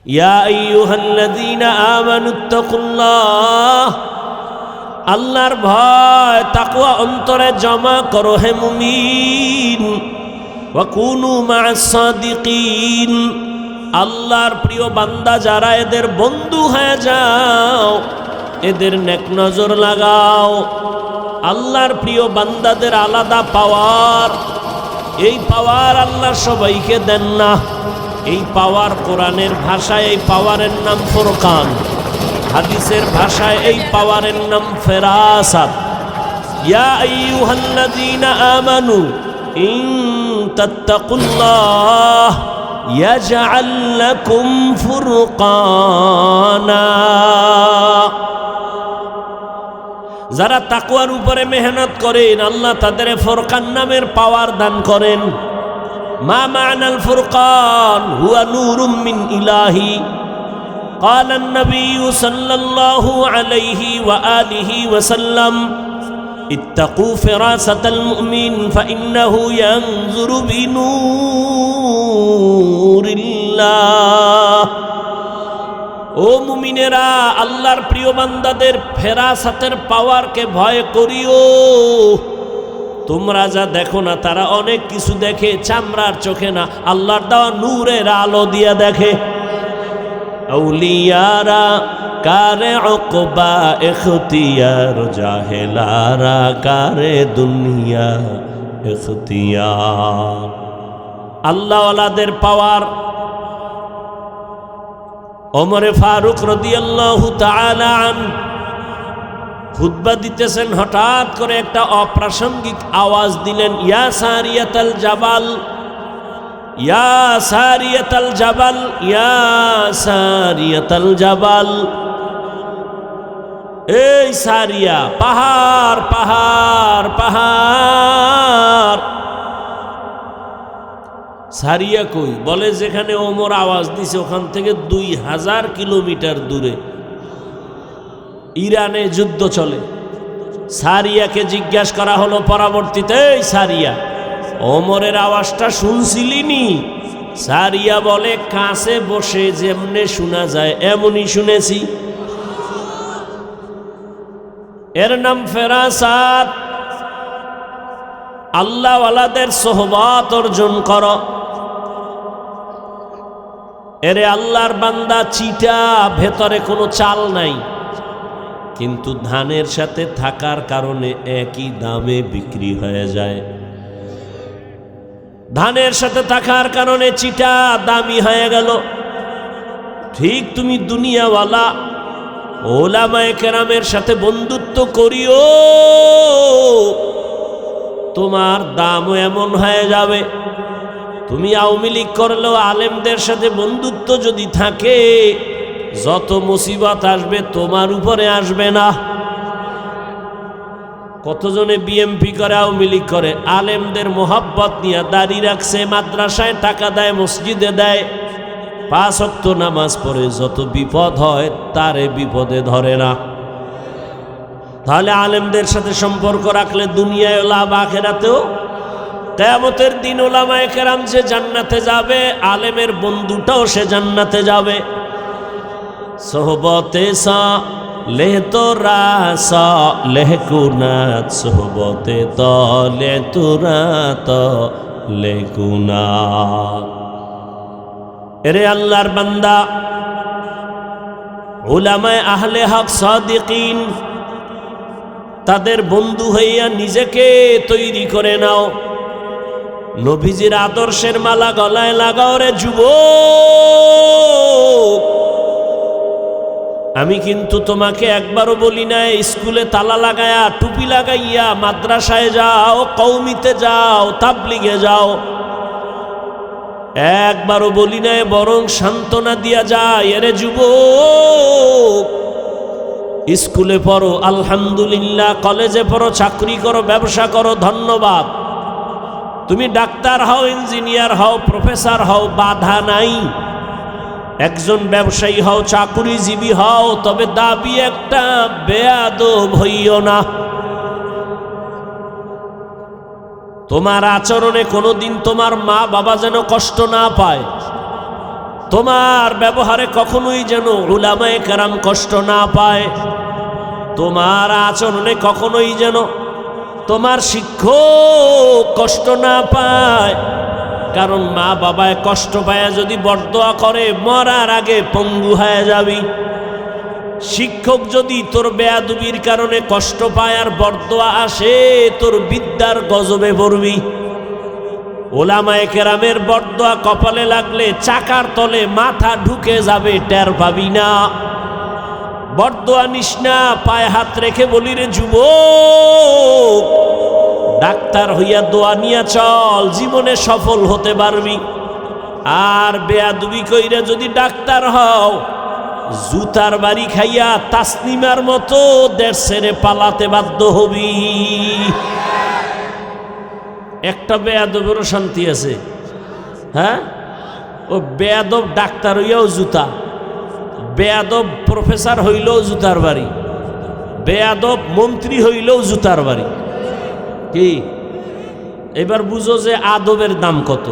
ইয়া আইয়ুহাল্লাযীনা আমানুত্তাকুল্লাহ, আল্লাহর ভয় তাকওয়া অন্তরে জমা করো হে মুমিন। ওয়া কুনু মা'আস সাদিকিন, আল্লাহর প্রিয় বান্দা যারা এদের বন্ধু হয়ে যাও, এদের নেক নজর লাগাও। আল্লাহর প্রিয় বান্দাদের আলাদা পাওয়ার, এই পাওয়ার আল্লাহ সবাইকে দেন না। এই পাওয়ার কোরআনের ভাষায় এই পাওয়ারের নাম ফুরকান, হাদিসের ভাষায় এই পাওয়ারের নাম ফেরাসাত। ইয়া আইয়ুহাল্লাযীনা আমানু ইন তাত্তাকুল্লাহ ইয়াজআল লাকুম ফুরকানা, যারা তাকওয়ার উপরে মেহনত করেন আল্লাহ তাদের ফুরকান নামের পাওয়ার দান করেন। মা মা'নাল ফুরকান হুয়া নূরুম মিন ইলাহি। قال النبي صلى الله عليه وآله وسلم اتقوا فراسة المؤمن فإنه ينظر بنور الله। ও মুমিনেরা, আল্লাহর প্রিয় বান্দাদের ফেরাসাতের পাওয়ারকে ভয় করিও। তোমরা যা দেখো না তারা অনেক কিছু দেখে চামড়ার চোখে না, আল্লাহর দেওয়া নূরের আলো দিয়া দেখে। আউলিয়ারা কারে উকবা ইখতিয়ার, জাহেলারা কারে দুনিয়া ইখতিয়ার। আল্লাহওয়ালাদের পাওয়ার। ওমরে ফারুক রাদিয়াল্লাহু তাআলা আনহু খুতবা দিতেছেন, হঠাৎ করে একটা অপ্রাসঙ্গিক আওয়াজ দিলেন, ইয়া সারিয়াতাল জাবাল, ইয়া সারিয়াতাল জাবাল, ইয়া সারিয়াতাল জাবাল। এই সারিয়া, পাহাড় পাহাড় পাহাড়। সারিয়া কই? বলে যেখানে ওমর আওয়াজ দিছে ওখান থেকে 2000 কিলোমিটার দূরে ইরানে যুদ্ধ চলে। সারিয়াকে জিজ্ঞাসা করা হলো পরবর্তীতে, এই সারিয়া, ওমরের আওয়াজটা শুনছিলিনি? সারিয়া বলে, কাছে বসে যেমনে শোনা যায় এমনই শুনেছি। এর নাম ফেরাসাত। আল্লাহওয়ালাদের সোহবত অর্জন করো। এরে আল্লাহর বান্দা চিটা, ভেতরে কোনো চাল নাই, কিন্তু ধানের সাথে থাকার কারণে একই দামে বিক্রি হয়ে যায়। ধানের সাথে থাকার কারণে চিটা দামি হয়ে গেল। ঠিক তুমি দুনিয়াওয়ালা ওলামায়ে কেরামের সাথে বন্ধুত্ব করিও, তোমার দামও এমন হয়ে যাবে। তুমি আওয়ামী লীগ করলেও আলেমদের সাথে বন্ধুত্ব যদি থাকে, যত মুসিবত আসবে তোমার উপরে আসবে না। কতজনে বিএমপি করে, আওয়ামী লীগ করে, আলেমদের মোহাব্বত নিয়ে দাড়ি রাখছে, মাদ্রাসায় টাকা দেয়, মসজিদে দেয়, 5 ওয়াক্ত নামাজ পড়ে, যত বিপদ হয় তারে বিপদে ধরে না। তাহলে আলেমদের সাথে সম্পর্ক রাখলে দুনিয়ায় লাভ, আখেরাতেও। কিয়ামতের দিন উলামায়ে কেরাম যে জান্নাতে যাবে, আলেমের বন্ধুটাও সে জান্নাতে যাবে। সোহবতে সালেহ তোরা সালেহ কুনাত, সোহবতে তলে তোরা তলে কুনাত। এরে আল্লাহর বান্দা, উলামায়ে আহলে হক সাদিকিন, তাদের বন্ধু হইয়া নিজেকে তৈরি করে নাও। নবীজির আদর্শের মালা গলায় লাগাও রে যুবক। আমি কিন্তু তোমাকে একবারও বলি না স্কুলে তালা লাগায়া, টুপি লাগাইয়া মাদ্রাসায় যাও, কওমিতে যাও, তাবলিগে যাও। একবারও বলি না, বরং সান্ত্বনা দিয়া যায়, এরে যুবক, স্কুলে পড়ো আলহামদুলিল্লাহ, কলেজে পড়ো, চাকরি করো, ব্যবসা করো, ধন্যবাদ। তুমি ডাক্তার হও, ইঞ্জিনিয়ার হও, প্রফেসর হও, বাধা নাই। একজন ব্যবসায়ী হও, চাকুরিজীবী হও, তবে দাবি একটা, বেয়াদব হইও না। তোমার আচরণে কোনোদিন তোমার মা বাবা যেন কষ্ট না পায়। তোমার ব্যবহারে কখনোই যেন উলামায়ে কেরাম কষ্ট না পায়, তোমার আচরণে কখনোই যেন তোমার শিক্ষক কষ্ট না পায়। কারণ মা বাবায় কষ্ট পায় যদি বরদোয়া করে মরার আগে পঙ্গু হয়ে যাবি। শিক্ষক যদি তোর বেয়াদবির কারণে কষ্ট পায় আর বরদোয়া আসে, তোর বিদ্যার গজবে পড়বি। ওলামায়ে কেরামের বরদোয়া কপালে লাগলে চাকার তলে মাথা ঢুকে যাবে, টের পাবি না। বরদোয়া নিস না, পায়ে হাত রেখে বলি রে যুবক, ডাক্তার হইয়া দোয়া নিয়া চল, জীবনে সফল হতে পারবি। আর বেয়াদবি কইরা যদি ডাক্তার হও, জুতার বাড়ি খাইয়া তাসনিমার মতো দেশ ছেড়ে পালাতে বাধ্য হবি। একটা বেয়াদবেরও শান্তি আছে, হ্যাঁ? ও বেয়াদব ডাক্তার হইয়াও জুতা, বেয়াদব প্রফেসর হইলেও জুতার বাড়ি, বেয়াদব মন্ত্রী হইলেও জুতার বাড়ি। কি এবার বুঝো যে আদবের দাম কত।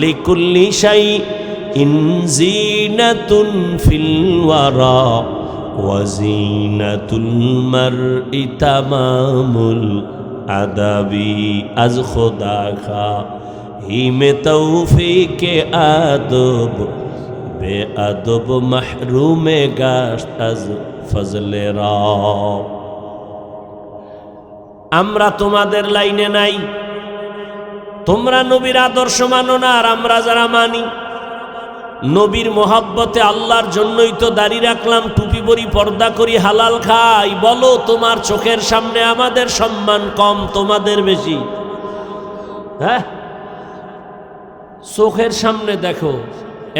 লিকুল্লি শাইইন জিনাতুন ফিল ওয়ারা ওয়া জিনাতুল মারই তামামুল আদাবি আজ খোদা খা হিমে তৌফিকে আদব বে আদব মাহরুমে গাশত আজ ফজলে রা। আমরা তোমাদের লাইনে নাই, তোমরা নবীর আদর্শ মানো না, আর আমরা যারা মানি নবীর মোহাব্বতে আল্লাহর জন্যই তো দাড়ি রাখলাম, টুপি পরি, পর্দা করি, হালাল খাই। বলো তোমার চোখের সামনে আমাদের সম্মান কম, তোমাদের বেশি? হ্যাঁ, চোখের সামনে দেখো,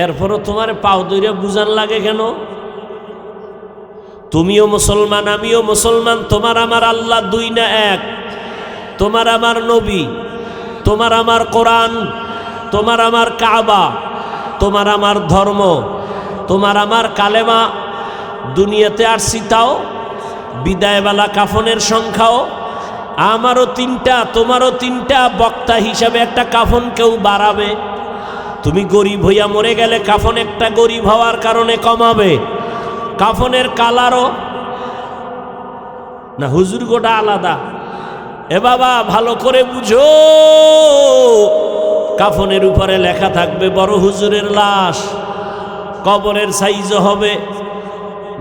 এরপরও তোমার পাও দইরা বুঝান লাগে কেন? তুমিও মুসলমান, আমিও মুসলমান, তোমার আমার আল্লাহ দুই না এক, তোমার আমার নবী, তোমার আমার কোরআন, তোমার আমার কাবা, তোমার আমার ধর্ম, তোমার আমার কালেমা। দুনিয়াতে আসছি তাও বিদায়বেলা কাফনের সংখ্যাও আমারও তিনটা, তোমারও তিনটা। বক্তা হিসাবে একটা কাফন কেউ বাড়াবে? তুমি গরিব হইয়া মরে গেলে কাফন একটা গরিব হওয়ার কারণে কমাবে? কাফনের কালারও না, হুজুর গোটা আলাদা। এ বাবা ভালো করে বুঝো, কাফনের উপরে লেখা থাকবে বড় হুজুরের লাশ। কবরের সাইজও হবে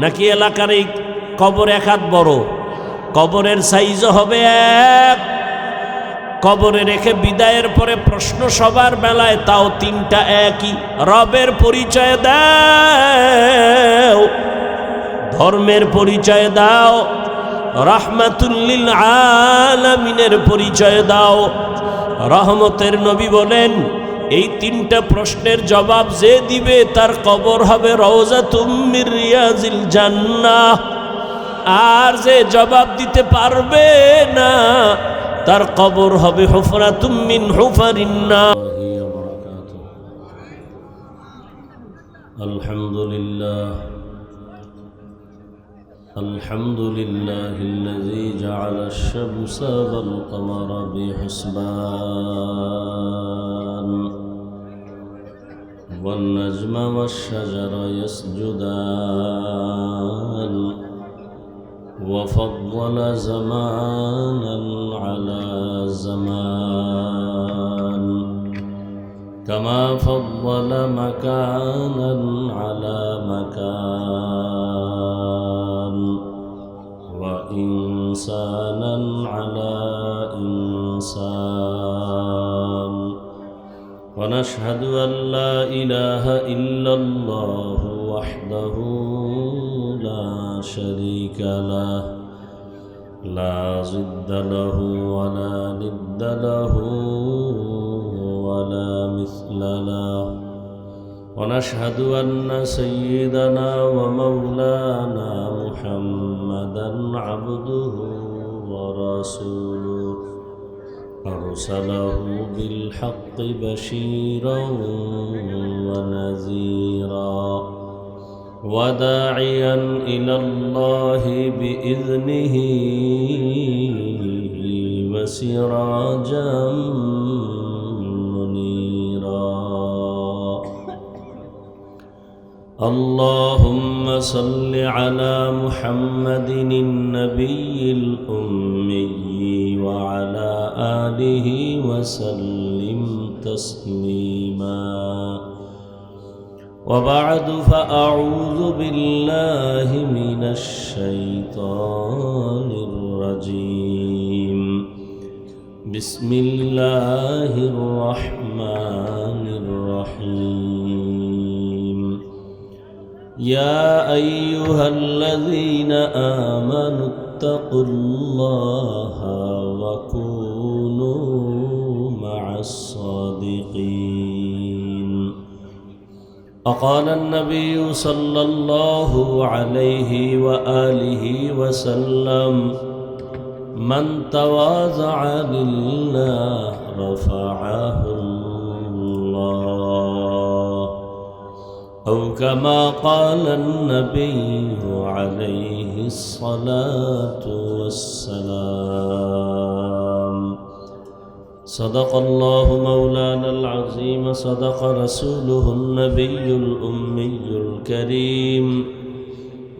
নাকি এলাকার এই কবর এক হাত বড়, কবরের সাইজও হবে এক। কবরে রেখে বিদায়ের পরে প্রশ্ন সবার বেলায়, তাও তিনটা একই। রবের পরিচয় দাও, ধর্মের পরিচয় দাও, রাহমাতুল লিল আলামিনের পরিচয় দাও। রহমতের নবী বলেন, এই তিনটা প্রশ্নের জবাব যে দিবে তার কবর হবে রওজাতুম মির রিয়াজিল জান্নাহ। আর যে জবাব দিতে পারবে না তার কবর হবে হুফরাতুম মিন হুফারিন নার। আলহামদুলিল্লাহ الحمد لله الذي جعل الشمس والقمر بحسبان والنجم والشجر يسجدان وفضل زمانا على زمان كما فضل مكانا على مكان وإنسانا على إنسان ونشهد أن لا إله إلا الله وحده لا شريك له لا ضد له ولا ند له ولا مثل له ونشهد أن سيدنا ومولانا محمدا عبده ورسوله أرسله بالحق بشيرا ونذيرا وداعيا إلى الله بإذنه وسراجا منيرا اللهم صل على محمد النبي الأمي وعلى آله وسلم تسليما وبعد فأعوذ بالله من الشيطان الرجيم بسم الله الرحمن الرحيم يا أيها الذين آمنوا اتقوا الله وكونوا مع الصادقين وقال النبي صلى الله عليه وآله وسلم من تواضع لله رفعه الله أو كما قال النبي عليه الصلاة والسلام صدق الله مولانا العظيم صدق رسوله النبي الأمي الكريم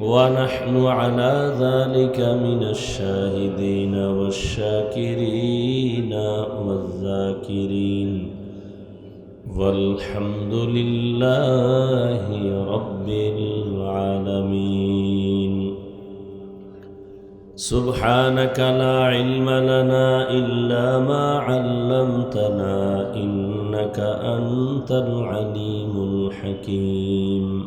ونحن على ذلك من الشاهدين والشاكرين والذاكرين والحمد لله رب العالمين سبحانك لا علم لنا إلا ما علمتنا إنك أنت العليم الحكيم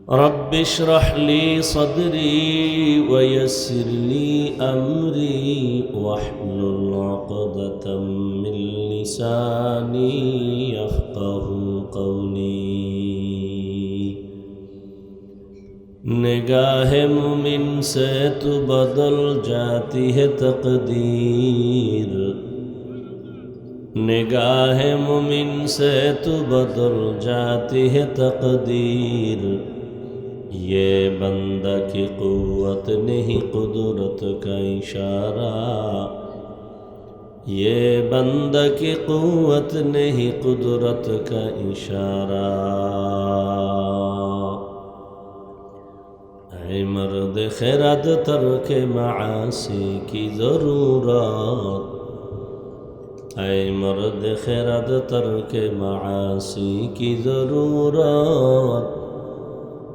رب اشرح لي صدري ويسر لي أمري واحلل عقدة من لساني يفقه قولي निगाह मुमिन से तो बदल जाती है तकदीर निगाह मुमिन से तो बदल जाती है तकदीर ये बंदा की क़ुव्वत नहीं कुदरत का इशारा ये बंदा की क़ुव्वत नहीं कुदरत का इशारा ऐ मर्द खैरत तर्क मासी की ज़रूरत ऐ मर्द खैरत तर्क मासी की ज़रूरत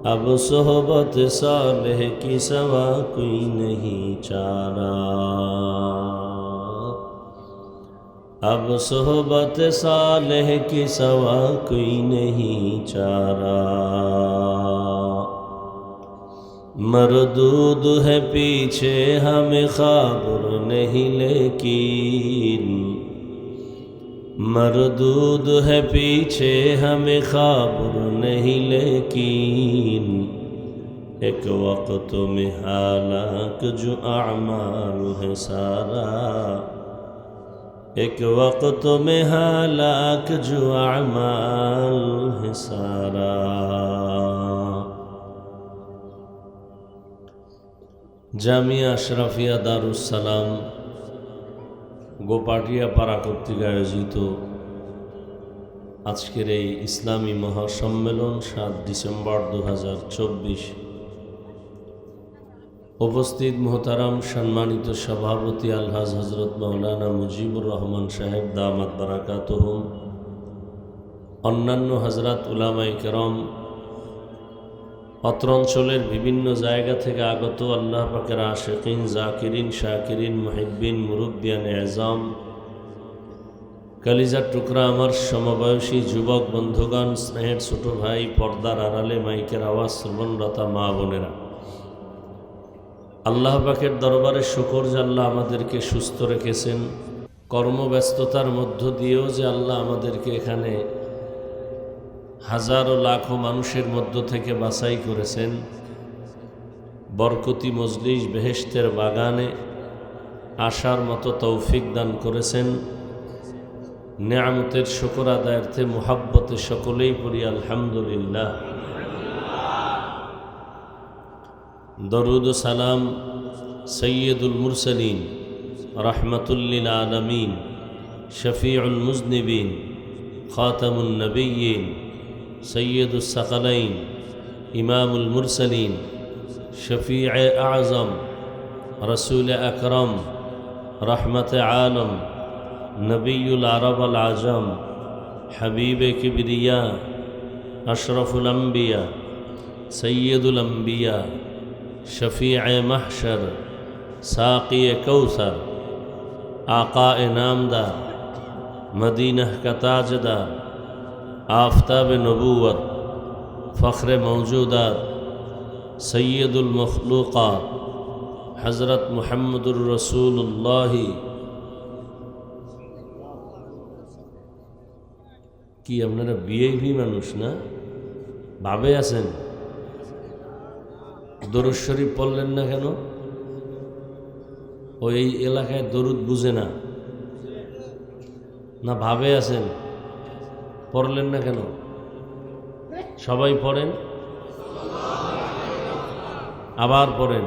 अब सोहबत सालेह की सवा कोई नहीं चारा अब सोहबत सालेह की सवा कोई नहीं चारा मरदूद है पीछे हमें खबर नहीं लेकिन मरदूद है पीछे हमें खबर नहीं लेकिन एक वक्त में हालाक जो अमाल है सारा एक वक्त में हालाक जो अमाल है सारा জামিয়া আশরাফিয়া দারুস সালাম গোপাটিয়া পাড়া কর্তৃক আয়োজিত আজকের এই ইসলামী মহাসম্মেলন ৭ ডিসেম্বর ২০২৪ উপস্থিত মোহতারাম সম্মানিত সভাপতি আলহাজ হজরত মাওলানা মুজিবুর রহমান সাহেব দামাত বারাকাতুহুম অন্যান্য হজরত উলামায়ে কেরাম অত্র অঞ্চলের বিভিন্ন জায়গা থেকে আগত আল্লাহ পাকের আশিকিন জাকিরিন শাকিরিন মুহিব্বিন মুরব্বিয়ান এজাম কালিজার টুকরা আমার সমবয়সী যুবক বন্ধুগণ স্নেহের ছোট ভাই পর্দার আড়ালে মাইকের আওয়াজ শ্রবণরতা মা বোনেরা আল্লাহ পাকের দরবারে শুকর যে আল্লাহ আমাদেরকে সুস্থ রেখেছেন কর্মব্যস্ততার মধ্য দিয়েও যে আল্লাহ আমাদেরকে এখানে হাজারো লাখো মানুষের মধ্য থেকে বাছাই করেছেন বরকতি মজলিস বেহেশতের বাগানে আসার মতো তৌফিক দান করেছেন নেয়ামতের শুকর আদায়ার্থে মুহাব্বতে সকলেই পড়ি আলহামদুলিল্লাহ দরুদ ও সালাম সৈয়দুল মুরসালিন রহমতুল্লিল আলমিন শফিউল মুজনিবিন খাতামুন নবিয়্যিন সৈয়দুস সাকালাইন, ইমামুল মুরসালিন, শফিঈ আযম, রসুল আকরম, রহমত আলম, নবীউল আরব আল আজম, হাবিব কিবরিয়া, আশরফুল আম্বিয়া, সৈয়দুল আম্বিয়া, শফিঈ মাহশর, সাকি কৌসর, आका नामदार, मदीना का ताजदार, आफ्ताब नबूवत, फ़ख्र मौजूदात, सैयदुल मखलूक़ात, हज़रत मुहम्मदुर रसूलुल्लाह কি আপনারা বিএভি মানুষ না ভাবে আছেন? দরুদ শরীফ পড়লেন না কেন? ওই এলাকায় দরুদ বুঝে না, না ভাবে আছেন? পড়লেন না কেন? সবাই পড়েন, আবার পড়েন।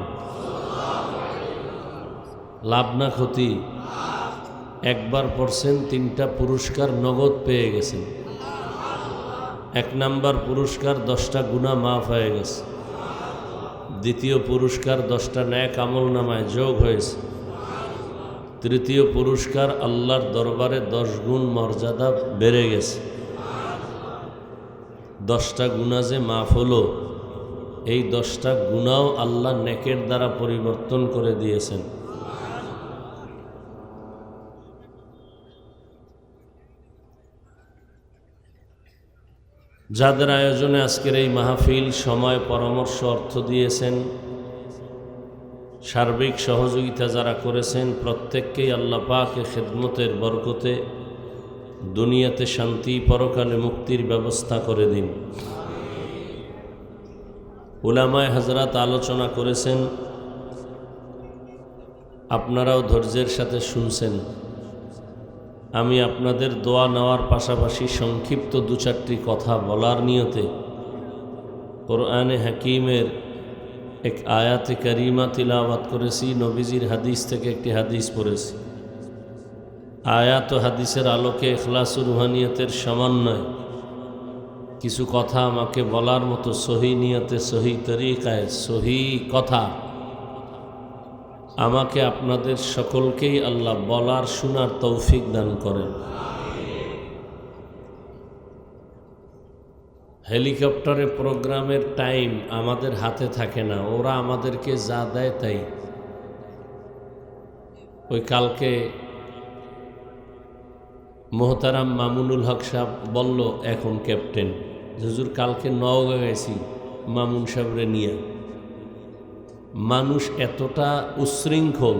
লাভ না ক্ষতি? একবার পড়ছেন, 3টা পুরস্কার নগদ পেয়ে গেছেন। 1 নাম্বার পুরস্কার 10টা গুনাহ মাফ হয়ে গেছে। দ্বিতীয় পুরস্কার 10টা নেক আমল নামায় যোগ হয়েছে। তৃতীয় পুরস্কার আল্লাহর দরবারে 10 গুণ মর্যাদা বেড়ে গেছে। 10টা গুনাহ যে মাফ হলো, এই 10টা গুনাহও আল্লাহ নেকের দ্বারা পরিবর্তন করে দিয়েছেন। যাদের আয়োজনে আজকের এই মাহফিল, সময়, পরামর্শ, অর্থ দিয়েছেন, সার্বিক সহযোগিতা যারা করেছেন, প্রত্যেককেই আল্লাহ পাকের খেদমতের বরকতে দুনিয়াতে শান্তি, পরকালে মুক্তির ব্যবস্থা করে দিন। উলামায়ে হযরত আলোচনা করেছেন, আপনারাও ধৈর্যের সাথে শুনছেন। আমি আপনাদের দোয়া নেওয়ার পাশাপাশি সংক্ষিপ্ত 2-4টি কথা বলার নিয়তে কোরআনে হাকিমের এক আয়াতে কারিমা তিলাওয়াত করেছি। নবীজির হাদিস থেকে একটি হাদিস পড়েছি। আয়াত ও হাদিসের আলোকে ইখলাসুর রুহানিয়তের সমন্বয় কিছু কথা আমাকে বলার মতো সহি নিয়তে, সহি তরিকায়, সহি কথা আমাকে আপনাদের সকলকেই আল্লাহ বলার, শোনার তৌফিক দান করেন। হেলিকপ্টারে প্রোগ্রামের টাইম আমাদের হাতে থাকে না, ওরা আমাদেরকে যা দেয় তাই। ওই কালকে মোহতারাম মামুনুল হক সাহেব বলল, এখন ক্যাপ্টেন হুজুর, কালকে নওগাঁ গেছি মামুন সাহেবরে নিয়ে। মানুষ এতটা উচ্ছৃঙ্খল,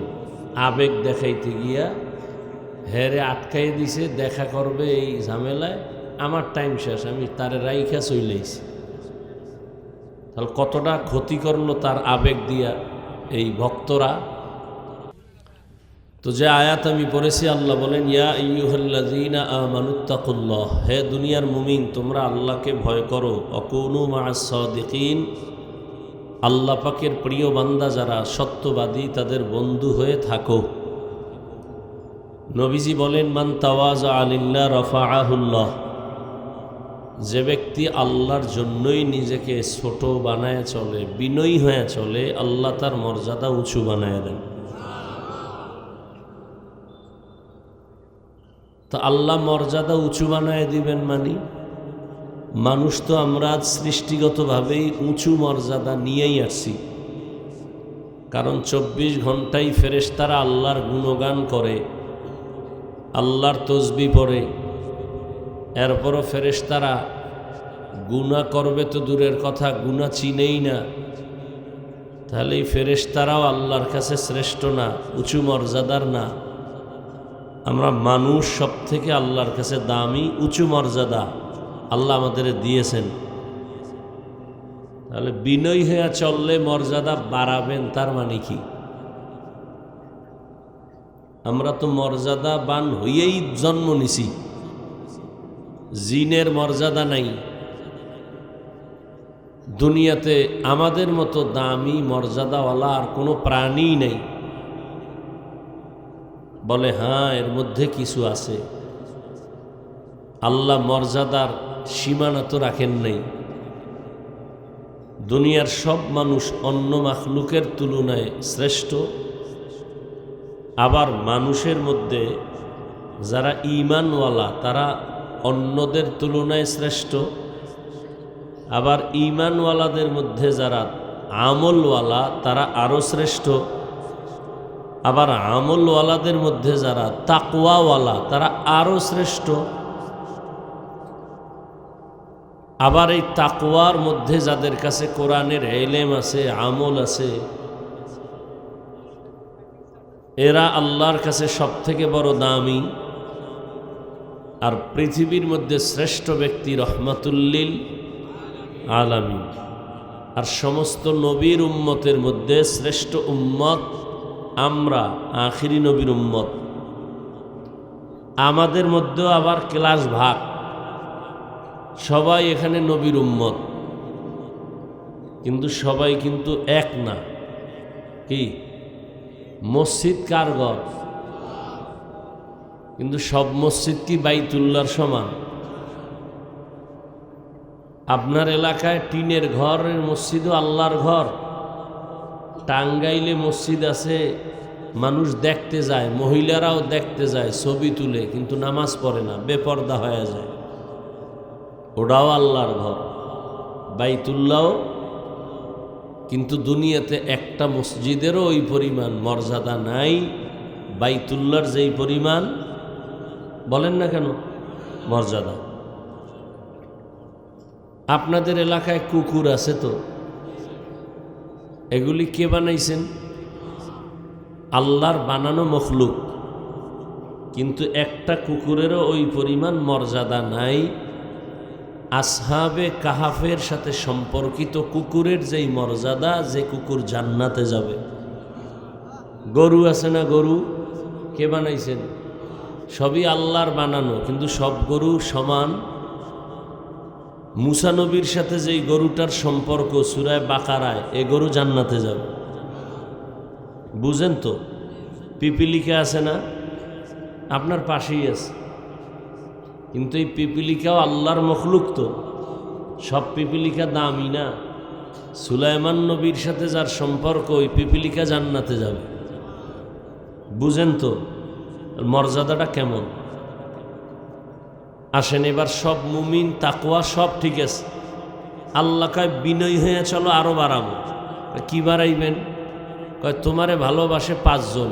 আবেগ দেখাইতে গিয়া হেরে আটকাই দিছে, দেখা করবে এই ঝামেলায়। আমার টাইম শেষ, আমি তারে রাইখা চইলেছি। তাহলে কতটা ক্ষতি করলো তার আবেগ দিয়া এই ভক্তরা। তো যে আয়াত আমি পড়েছি, আল্লাহ বলেন, ইয়া আইয়ুহাল্লাযীনা আমানুত্তাকুল্লাহ, হে দুনিয়ার মুমিন, তোমরা আল্লাহকে ভয় করো। অকুনু মা'আস সাদিকিন, আল্লাহ পাকের প্রিয় বান্দা যারা সত্যবাদী, তাদের বন্ধু হয়ে থাকো। নবীজি বলেন, মান তাওয়াজা লিল্লাহ রাফাআহুল্লাহ, যে ব্যক্তি আল্লাহর জন্যই নিজেকে ছোট বানায় চলে, বিনয়ী হয়ে চলে, আল্লাহ তার মর্যাদা উঁচু বানায় দেন। তো আল্লাহ মর্যাদা উঁচু বানায় দিবেন মানে, মানুষ তো আমরা সৃষ্টিগতভাবেই উঁচু মর্যাদা নিয়েই আসছি। কারণ 24 ঘন্টাই ফেরেশতারা আল্লাহর গুণগান করে, আল্লাহর তসবিহ পড়ে। এরপরও ফেরেশতারা গুনাহ করবে তো দূরের কথা, গুনাহ চিনেই না। তাহলে এই ফেরেশতারাও আল্লাহর কাছে শ্রেষ্ঠ না, উঁচু মর্যাদার না? আমরা মানুষ সব থেকে আল্লাহর কাছে দামি, উঁচু মর্যাদা আল্লাহ আমাদের দিয়েছেন। তাহলে বিনয়ী হয়ে চললে মর্যাদা বাড়াবেন, তার মানে কি? আমরা তো মর্যাদাবান হইয়েই জন্ম নিছি, জিনের মর্যাদা নাই। দুনিয়াতে আমাদের মতো দামি মর্যাদাওয়ালা আর কোনো প্রাণী নেই। বলে হ্যাঁ, এর মধ্যে কিছু আছে। আল্লাহ মর্যাদার সীমানা তো রাখেন নাই। দুনিয়ার সব মানুষ অন্য মাখলুকের তুলনায় শ্রেষ্ঠ, আবার মানুষের মধ্যে যারা ঈমানওয়ালা তারা অন্যদের তুলনায় শ্রেষ্ঠ, আবার ঈমানওয়ালাদের মধ্যে যারা আমলওয়ালা তারা আরও শ্রেষ্ঠ, আবার আমলওয়ালাদের মধ্যে যারা তাকওয়াওয়ালা তারা আরও শ্রেষ্ঠ। আবার এই তাকওয়ার মধ্যে যাদের কাছে কোরআনের ইলম আছে, আমল আছে, এরা আল্লাহর কাছে সবথেকে বড় দামি। আর পৃথিবীর মধ্যে শ্রেষ্ঠ ব্যক্তি রহমাতুল্লিল আলামিন। আর সমস্ত নবীর উম্মতের মধ্যে শ্রেষ্ঠ উম্মত আমরা, আখিরি নবীর উম্মত। আমাদের মধ্যেও আবার ক্লাস ভাগ, সবাই এখানে নবীর উম্মত, কিন্তু সবাই কিন্তু এক না। কি মসজিদ কার ঘর? কিন্তু সব মসজিদ কি বাইতুল্লাহর সমান? আপনার এলাকায় টিনের ঘরের মসজিদও আল্লাহর ঘর। টাঙ্গাইলে মসজিদ আছে, মানুষ দেখতে যায়, মহিলারাও দেখতে যায়, ছবি তুলে, কিন্তু নামাজ পড়ে না, বেপর্দা হয়ে যায়। ওটাও আল্লাহর ঘর, বাইতুল্লাহ। কিন্তু দুনিয়াতে একটা মসজিদেরও ওই পরিমাণ মর্যাদা নাই বাইতুল্লাহর যেই পরিমাণ, বলেন না কেন, মর্যাদা। আপনাদের এলাকায় কুকুর আছে তো, এগুলি কে বানাইছেন? আল্লাহর বানানো মখলুক, কিন্তু একটা কুকুরেরও ওই পরিমাণ মর্যাদা নাই আসহাবে কাহাফের সাথে সম্পর্কিত কুকুরের যেই মর্যাদা, যে কুকুর জান্নাতে যাবে। গরু আছে না, গরু কে বানাইছেন? সবই আল্লাহর বানানো, কিন্তু সব গরু সমান? মুসা নবীর সাথে যেই গরুটার সম্পর্ক সূরা বাকারায়, এ গরু জান্নাতে যাবে। বুঝেন তো? পিপিলিকা আছে না, আপনার পাশেই আছে, কিন্তু এই পিপিলিকাও আল্লাহর মখলুক তো। সব পিপিলিকা দামি না। সুলাইমান নবীর সাথে যার সম্পর্ক, ওই পিপিলিকা জান্নাতে যাবে। বুঝেন তো মর্যাদাটা কেমন? আসেন এবার সব মুমিন তাকওয়া সব ঠিক আছে, আল্লাহ কয় বিনয়ী হয়ে চলো, আরো বাড়াবো। কি বাড়াইবেন? কয় তোমারে ভালোবাসে 5 জন,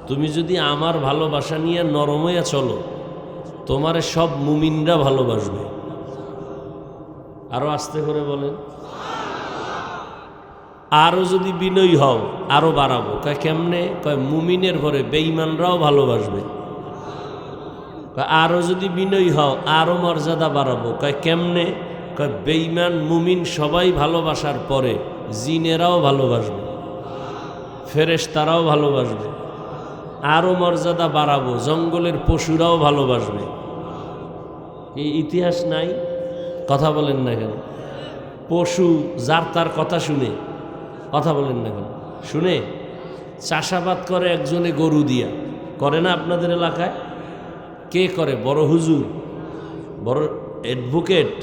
তুমি যদি আমার ভালোবাসা নিয়ে নরম হইয়া চলো, তোমারে সব মুমিনরা ভালোবাসবে। আরো আস্তে করে বলেন। আরো যদি বিনয়ী হও আরো বাড়াবো। কয় কেমনে? কয় মুমিনের পরে বেঈমানরাও ভালোবাসবে। আরো যদি বিনয়ী হও আরো মর্যাদা বাড়াবো। কয় কেমনে? কয় বেঈমান মুমিন সবাই ভালোবাসার পরে জিনেরাও ভালোবাসবে, ফেরেশতারাও ভালোবাসবে। আরো মর্যাদা বাড়াবো, জঙ্গলের পশুরাও ভালোবাসবে। এই ইতিহাস নাই? কথা বলেন না কেন? পশু যার তার কথা শুনে, কথা বলেন না কেন? শুনে। চাষাবাদ করে একজনে গরু দিয়া, করে না আপনাদের এলাকায়? কে করে? বড় হুজুর, বড় অ্যাডভোকেট,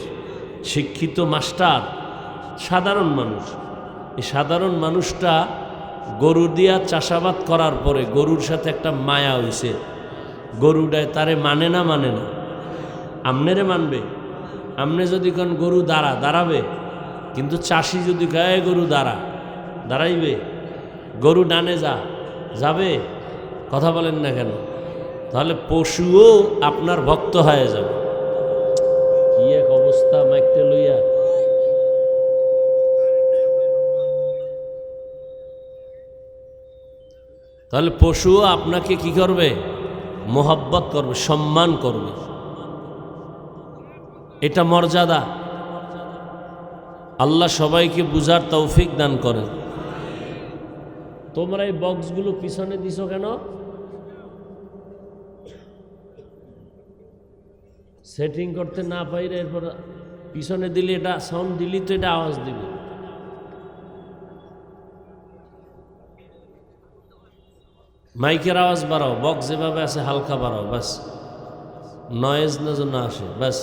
শিক্ষিত মাস্টার, সাধারণ মানুষ। এই সাধারণ মানুষটা গরু দিয়া চাষাবাদ করার পরে গরুর সাথে একটা মায়া হইছে, গরুটায় তারে মানে না, মানে না। আমনেরে মানবে? আমনে যদি কোন গরু দাঁড়াবে, কিন্তু চাষি যদি কয় গরু দাঁড়াইবে? গরু ডানে যাবে? কথা বলেন না কেন? তাহলে পশুও আপনার ভক্ত হয়ে যাবে। কি এক অবস্থা মাইকটা লইয়া। তাহলে পশুও আপনাকে কি করবে? মোহাব্বত করবে, সম্মান করবে। এটা মর্যাদা। আল্লাহ সবাইকে বুঝার তৌফিক দান করেন। তোমরা এই বক্সগুলো পিছনে দিছো কেন? সেটিং করতে না পাইলে এরপর পিছনে দিলে, এটা সাউন্ড দিলি তো এটা আওয়াজ দিবে। মাইকের আওয়াজ বাড়াও, বক্স যেভাবে আছে হালকা বাড়াও, বাস নয়েজ না যেন আসে, বাস।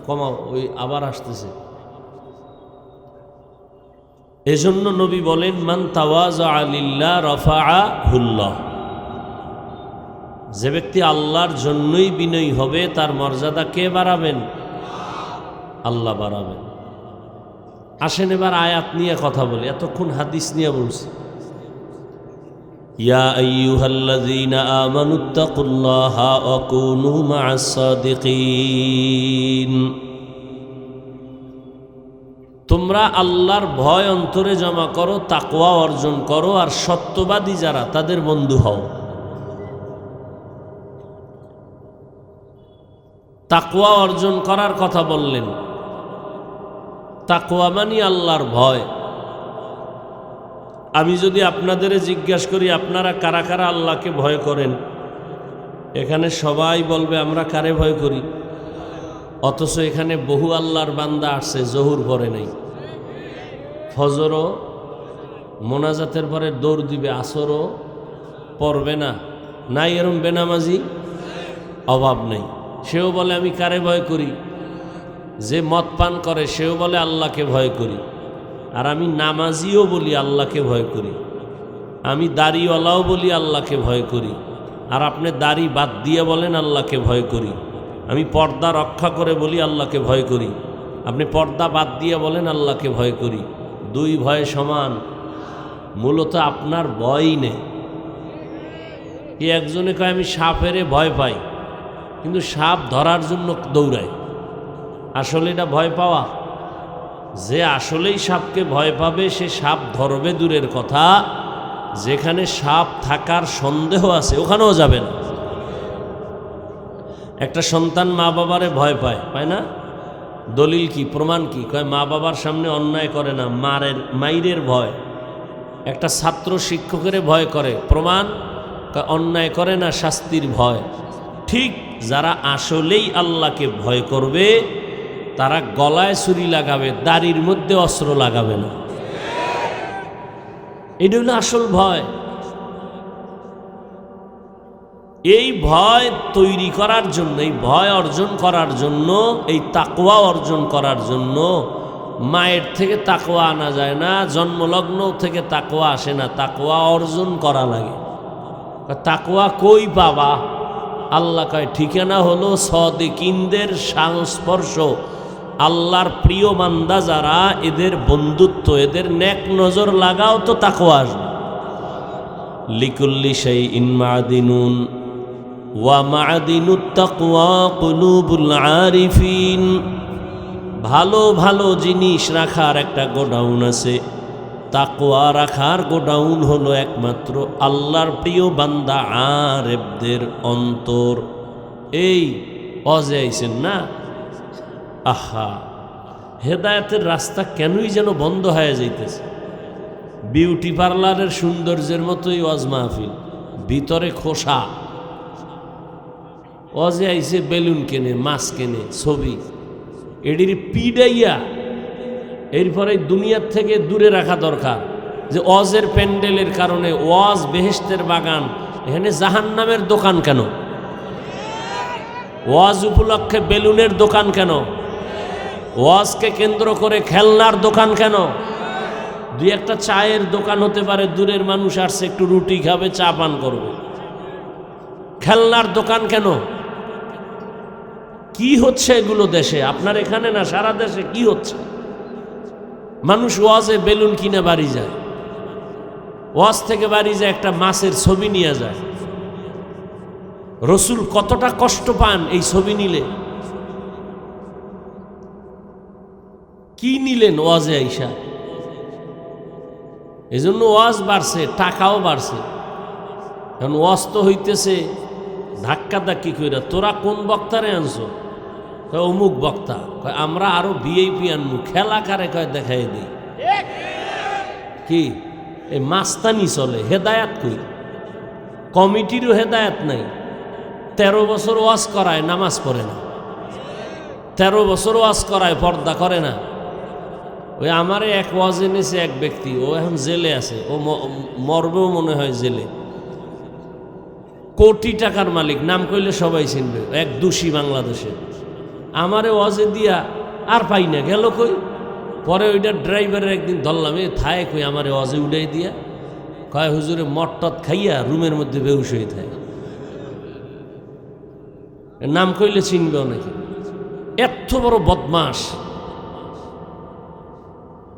কমাও, ওই আবার আসতেছে। এজন্য নবী বলেন, মান তাওয়াজা লিল্লাহ রাফাআহুল্লাহ, যে ব্যক্তি আল্লাহর জন্যই বিনয়ী হবে তার মর্যাদা কে বাড়াবেন? আল্লাহ বাড়াবেন। আসেন এবার আয়াত নিয়ে কথা বলি, এতক্ষণ হাদিস নিয়ে বলছি। ইয়া আইয়ুহাল্লাযীনা আমানুত্তাকুল্লাহা ওয়া কুনু মা'আস সাদিকিন, তোমরা আল্লাহর ভয় অন্তরে জমা করো, তাকওয়া অর্জন করো, আর সত্যবাদী যারা তাদের বন্ধু হও। তাকওয়া অর্জন করার কথা বললেন। তাকওয়া মানে আল্লাহর ভয়। আমি যদি আপনাদের জিজ্ঞাসা করি আপনারা কারা কারা আল্লাহকে ভয় করেন, এখানে সবাই বলবে আমরা কারে ভয় করি। অথচ এখানে বহু আল্লাহর বান্দা আসছে জহুর পরে নাই, ফজরও মোনাজাতের পরে দৌড় দিবে, আসরও পড়বে না, নাই এরম বেনামাজি অভাব নেই। সেও বলে আমি কারে ভয় করি, যে মদ পান করে সেও বলে আল্লাহকে ভয় করি। আর আমি নামাজিও বলি আল্লাহকে ভয় করি, আমি দাড়িওয়ালাও বলি আল্লাহকে ভয় করি, আর আপনি দাড়ি বাদ দিয়ে বলেন আল্লাহকে ভয় করি। আমি পর্দা রক্ষা করে বলি আল্লাহকে ভয় করি, আপনি পর্দা বাদ দিয়ে বলেন আল্লাহকে ভয় করি। দুই ভয় সমান, মূলত আপনার ভয়ই নেই। কি একজনে কয় আমি সাপেরে ভয় পাই, কিন্তু সাপ ধরার জন্য দৌড়ায়। আসলে এটা ভয় পাওয়া? যে আসলেই সাপকে ভয় পাবে সে সাপ ধরবে দূরের কথা, যেখানে সাপ থাকার সন্দেহ আছে ওখানেও যাবে না। একটা সন্তান মা বাবারে ভয় পায়, পায় না? দলিল কি, প্রমাণ কি? কয় মা বাবার সামনে অন্যায় করে না, মাইরের ভয়। একটা ছাত্র শিক্ষকের ভয় করে, প্রমাণ? কয় অন্যায় করে না, শাস্তির ভয়। ঠিক যারা আসলেই আল্লাহকে ভয় করবে তারা গলায় ছুরি লাগাবে, দাড়ির মধ্যে অস্ত্র লাগাবে না। এটা হলো আসল ভয়। এই ভয় তৈরি করার জন্য, এই ভয় অর্জন করার জন্য, এই তাকওয়া অর্জন করার জন্য মায়ের থেকে তাকওয়া আনা যায় না, জন্মলগ্ন থেকে তাকওয়া আসে না, তাকওয়া অর্জন করা লাগে। তাকওয়া কই পাবা? আল্লাহ কয় ঠিকানা হলো সাদিকিনদের সংস্পর্শ, আল্লাহর প্রিয় বান্দা যারা, এদের বন্ধুত্ব, এদের নেক নজর লাগাও তো তাকওয়া আসবে। লিকুল্লি শাইইন মা'দিনুন ওয়া মা'দিনুত তাকওয়া কুলুবুল আরিফিন, ভালো ভালো জিনিস রাখার একটা গোডাউন আছে, তাকওয়া রাখার গোডাউন হলো একমাত্র আল্লাহর প্রিয় বান্দা আরেফদের অন্তর। এই অজে আইছেন না, আহা হেদায়েতের রাস্তা কেনই যেন বন্ধ হয়ে যাইতেছে। বিউটি পার্লারের সৌন্দর্যের মতোই ওয়াজ মাহফিল, ভিতরে খোসা। অজে আইছে বেলুন কেনে, মাছ কেনে, ছবি, এটির পিডাইয়া এরপরে দুনিয়ার থেকে দূরে রাখা দরকার। যে ওয়াজের প্যান্ডেলের কারণে ওয়াজ বেহেশতের বাগান, এখানে জাহান্নামের দোকান কেন? ওয়াজ উপলক্ষে বেলুনের দোকান কেন? ওয়াজকে কেন্দ্র করে খেলনার দোকান কেন? দুই একটা চায়ের দোকান হতে পারে, দূরের মানুষ আসছে একটু রুটি খাবে, চা পান করবে। খেলনার দোকান কেন? কি হচ্ছে এগুলো দেশে? আপনার এখানে না, সারা দেশে কি হচ্ছে? মানুষ ওয়াজে বেলুন কিনে বাড়ি যায়, ওয়াজ থেকে বাড়ি যায় একটা মাছের ছবি নিয়ে যায়। রসুল কতটা কষ্ট পান এই ছবি নিলে। কি নিলেন ওয়াজে আইসা? এজন্য ওয়াজ বাড়ছে, টাকাও বাড়ছে। এখন ওয়াজ তো হইতেছে ধাক্কা ধাক্কি কইরা, তোরা কোন বক্তারে আনছো? কয় অমুক বক্তা। কয় আমরা আরো ভিআইপি আনবো, খেলা কারে কয় দেখাই দিই। কি এই মাস্তানি চলে, হেদায়াত কই? কমিটিরও হেদায়াত নাই। 13 বছর ওয়াজ করায়, নামাজ পড়ে না। 13 বছর ওয়াজ করায়, পর্দা করে না। ওই আমারে এক ওয়াজ এনেছে এক ব্যক্তি, ও এখন জেলে আছে, ও মরবেও মনে হয় জেলে। কোটি টাকার মালিক, নাম কইলে সবাই চিনবে, এক দোষী বাংলাদেশে। আমারে ওয়াজে দিয়া আর পাই না, গেল কই? পরে ওইটা ড্রাইভারের একদিন ধরলাম, এ থায় কই আমারে ওয়াজে উঠাই দিয়া, কয় হুজুরে মটটত খাইয়া রুমের মধ্যে বেহুশ হয়ে থাকে। নাম কইলে চিনবে অনেকে, এত বড় বদমাস।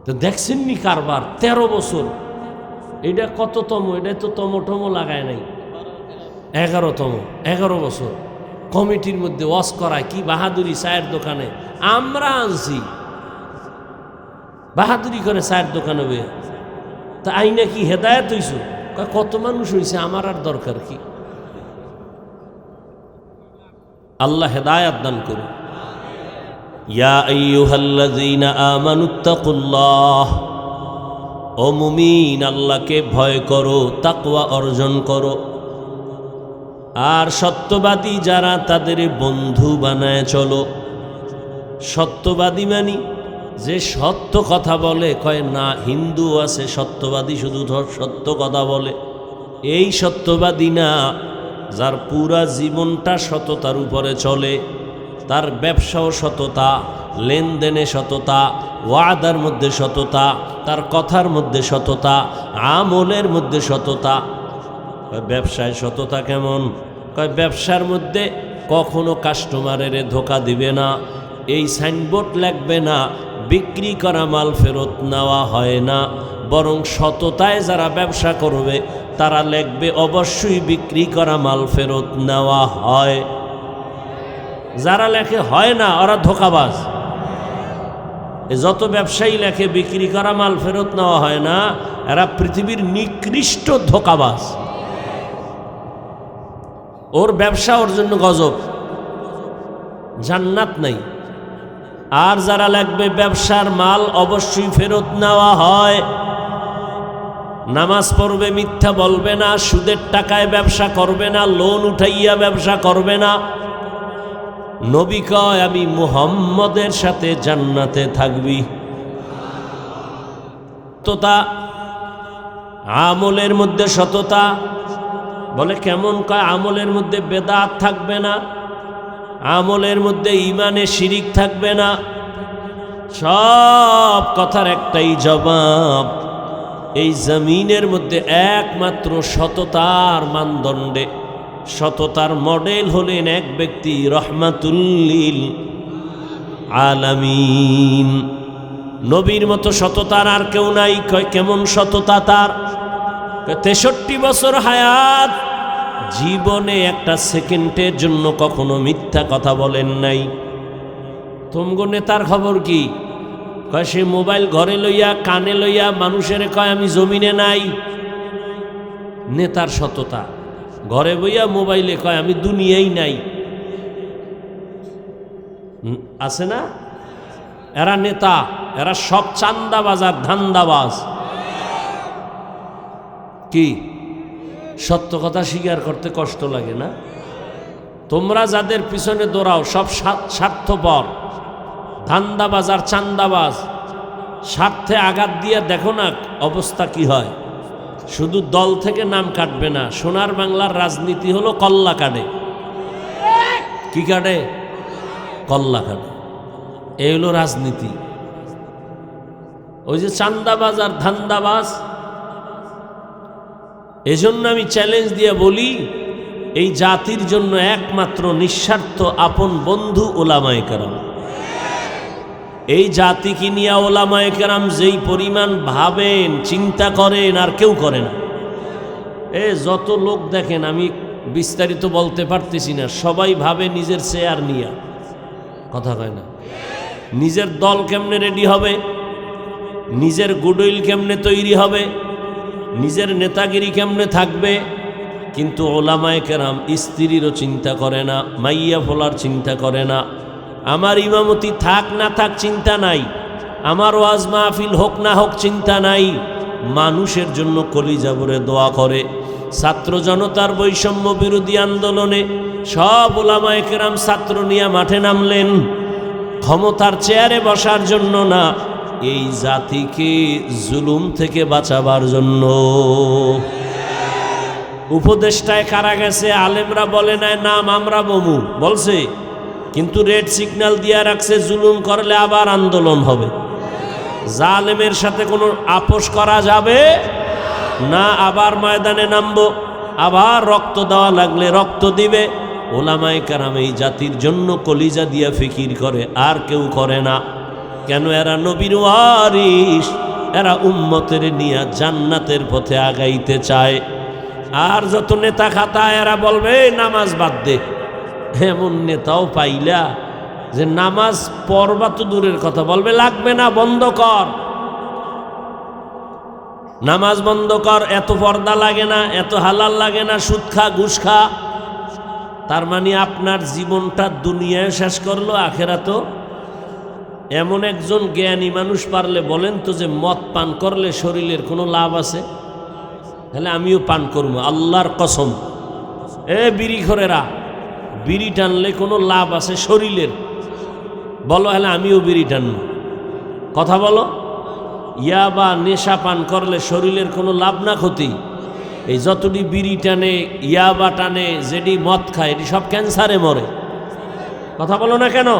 তো দেখছেননি কারবার, 13 বছর। এটা কততম? এটা তো তম লাগায় নাই, 11 বছর কমিটির মধ্যে ওয়াজ করায়। কি বাহাদুরি! চায়ের দোকানে আমরা আনছি, বাহাদুরি করে চায়ের দোকানে বইয়া। তা আইনা কি হেদায়েত হইছো? কত মানুষ হইছে, আমার আর দরকার কি? আল্লাহ হেদায়েত দান করুন। ইয়া আইয়ুহাল্লাযীনা আমানুত্তাকুল্লাহ, ও মুমিন আল্লাহকে ভয় করো, তাকওয়া অর্জন করো। আর সত্যবাদী যারা তাদের বন্ধু বানায় চলো। সত্যবাদী মানি যে সত্য কথা বলে, কয় না হিন্দু আছে সত্যবাদী, শুধু সত্য কথা বলে। এই সত্যবাদী না, যার পুরা জীবনটা সততার উপরে চলে। তার ব্যবসাও সততা, লেনদেনে সততা, ওয়াদার মধ্যে সততা, তার কথার মধ্যে সততা, আমলের মধ্যে সততা। ব্যবসায় সততা কেমন? কয় ব্যবসার মধ্যে কখনো কাস্টমারের ধোকা দিবে না, এই সাইনবোর্ড লাগবে না, বিক্রি করা মাল ফেরত নেওয়া হয় না। বরং সততায় যারা ব্যবসা করবে তারা লিখবে অবশ্যই বিক্রি করা মাল ফেরত নেওয়া হয়। যারা লেখে হয় না, ওরা ধোকাবাজ। যত ব্যবসায়ী লেখে বিক্রি করা মাল ফেরত নেওয়া হয় না, এরা পৃথিবীর নিকৃষ্ট ধোকাবাজ। ওর ব্যবসা ওর জন্য গজব, জান্নাত নাই। আর যারা লাগবে ব্যবসার মাল অবশ্যই ফেরত নেওয়া হয়, নামাজ পড়বে, মিথ্যা বলবে না, সুদের টাকায় ব্যবসা করবে না, লোন উঠাইয়া ব্যবসা করবে না। নবী কয় আমি মুহাম্মদের সাথে জান্নাতে থাকবি। সততা, আমলের মধ্যে সততা। বলে কেমন? কয় আমলের মধ্যে বেদাত থাকবে না, আমলের মধ্যে ইমানে শিরিক থাকবে না। সব কথার একটাই জবাব, এই জমিনের মধ্যে একমাত্র সততার মানদণ্ডে, সততার মডেল হলেন এক ব্যক্তি, রহমাতুল্লিল আলামিন। নবীর মতো সততার আর কেউ নাই। কয় কেমন সততা তার? 63 বছর হায়াত, জীবনে একটা সেকেন্ডের জন্য কখনো মিথ্যা কথা বলেন নাই। তোমগো নেতার খবর কি? কয় সে মোবাইল ঘরে লইয়া, কানে লইয়া মানুষের কয় আমি জমিনে নাই। নেতার সততা, ঘরে বইয়া মোবাইলে কয় আমি দুনিয়াই নাই। আছে না? এরা নেতা, এরা সব চান্দাবাজ আর ধান্দাবাজ। কি সত্য কথা স্বীকার করতে কষ্ট লাগে না? তোমরা যাদের পিছনে দৌড়াও সব স্বার্থপর, ধান্দাবাজ আর চান্দাবাজ। স্বার্থে আঘাত দিয়ে দেখো না অবস্থা কি হয়। শুধু দল থেকে নাম কাটবে না, সোনার বাংলার রাজনীতি হলো কল্লা কাটে। কি কাটে? কল্লা কাটে। এই হলো রাজনীতি। ওই যে চান্দাবাজ আর ধান্দাবাজ। এজন্য আমি চ্যালেঞ্জ দিয়ে বলি, এই জাতির জন্য একমাত্র নিঃস্বার্থ আপন বন্ধু ওলামায়ে কেরাম। এই জাতিকে নিয়ে ওলামায়ে কেরাম যেই পরিমাণ ভাবেন, চিন্তা করেন, আর কেউ করে না। যত লোক দেখেন, আমি বিস্তারিত বলতে পারতেছি না, সবাই ভাবে নিজের চেয়ার নিয়ে। কথা কয় না? নিজের দল কেমনে রেডি হবে, নিজের গুডউইল কেমনে তৈরি হবে, নিজের নেতাগিরি কেমনে থাকবে। কিন্তু ওলামায়ে কেরাম স্ত্রীরও চিন্তা করে না, মাইয়া ফোলার চিন্তা করে না, আমার ইমামতি থাক না থাক চিন্তা নাই, আমার ওয়াজ মাহফিল হোক না হোক চিন্তা নাই। মানুষের জন্য কলিজা ভরে দোয়া করে। ছাত্র জনতার বৈষম্য বিরোধী আন্দোলনে সব ওলামায়ে কেরাম ছাত্র নিয়ে মাঠে নামলেন, ক্ষমতার চেয়ারে বসার জন্য না, এই জাতিকে জুলুম থেকে বাঁচাবার জন্য। উপদেষ্টায় কারা গেছে? আলেমরা বলে নাই নাম আমরা বমু, বলছে কিন্তু রেড সিগন্যাল দিয়ে রাখছে জুলুম করলে আবার আন্দোলন হবে। জালেমের সাথে কোনো আপোষ করা যাবে না, আবার ময়দানে নামবো, আবার রক্ত দেওয়া লাগলে রক্ত দিবে। ওলামায়ে কেরাম এই জাতির জন্য কলিজা দিয়া ফিকির করে, আর কেউ করে না। কেন? এরা নবীর ওয়ারিস, এরা উম্মতের নিয়ে জান্নাতের পথে আগাইতে চায়। আর যত নেতা খাতা এরা বলবে নামাজ বাদ দে, এমন নেতাও পাইলা যে নামাজ পড়বা তো দূরের কথা, বলবে লাগবে না, বন্ধ কর, নামাজ বন্ধ কর, এত পর্দা লাগে না, এত হালাল লাগে না, সুদ খা, ঘুষ খা। তার মানে আপনার জীবনটা দুনিয়ায় শেষ করলো, আখেরাতেও। এমন একজন জ্ঞানী মানুষ পারলে বলেন তো যে মদ পান করলে শরীরের কোনো লাভ আছে? তাহলে আমিও পান করবো, আল্লাহর কসম। বিড়ি খোরেরা, বিড়ি টানলে কোনো লাভ আছে শরীরের? বলো, হলে আমিও বিড়ি টানব। কথা বলো। ইয়াবা নেশা পান করলে শরীরের কোনো লাভ না ক্ষতি? এই যতটি বিড়ি টানে, ইয়াবা টানে, যেটি মদ খায়, এটি সব ক্যান্সারে মরে। কথা বলো না কেন?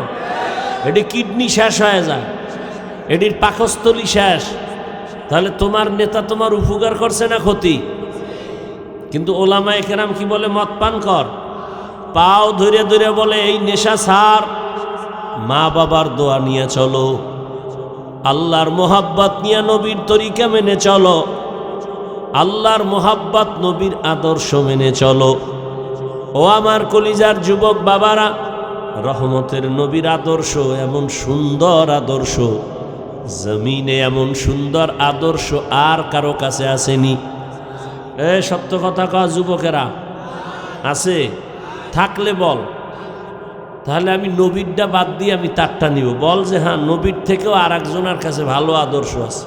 এটি কিডনি শেষ হয়ে যায়, এটির পাকস্থলী শেষ। তাহলে তোমার নেতা তোমার উপকার করছে না ক্ষতি? কিন্তু ওলামায়ে কেরাম কি বলে? মদ পান কর, পাও ধরে ধরে বলে এই নেশা ছাড়, মা বাবার দোয়া নিয়ে চলো, আল্লাহর মোহাব্বত নিয়ে নবীর তরিকা মেনে চলো, আল্লাহর মোহাব্বত নবীর আদর্শ মেনে চলো। ও আমার কলিজার যুবক বাবারা, রহমতের নবীর আদর্শ এমন সুন্দর আদর্শ, জমিনে এমন সুন্দর আদর্শ আর কারো কাছে আসেনি। সত্য কথা কয় যুবকেরা, আছে? থাকলে বল, তাহলে আমি নবীরটা বাদ দিয়ে আমি তারটা নিব। বল যে হ্যাঁ, নবীর থেকেও আর একজনের কাছে ভালো আদর্শ আছে।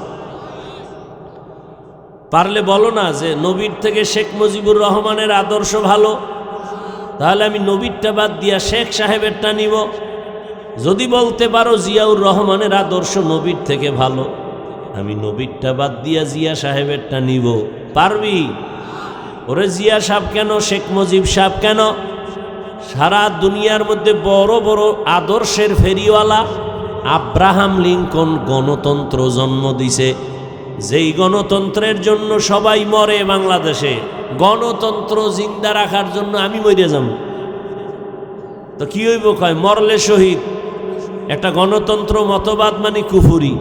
পারলে বলো না যে নবীর থেকে শেখ মুজিবুর রহমানের আদর্শ ভালো, তাহলে আমি নবীরটা বাদ দিয়া শেখ সাহেবেরটা নিব। যদি বলতে পারো জিয়াউর রহমানের আদর্শ নবীর থেকে ভালো, আমি নবীরটা বাদ দিয়া জিয়া সাহেবেরটা নিব। পারবি? ওরে জিয়া সাহেব কেন, শেখ মুজিব সাহেব কেন, সারা দুনিয়ার মধ্যে বড় বড় আদর্শের ফেরিওয়ালা আব্রাহাম লিঙ্কন গণতন্ত্র জন্ম দিছে, যেই গণতন্ত্রের জন্য সবাই মরে বাংলাদেশে। গণতন্ত্র জিন্দা রাখার জন্য আমি মরে যাব তো কি হইব? কয় মরলে শহীদ। একটা গণতন্ত্র মতবাদ মানে কুফুরি,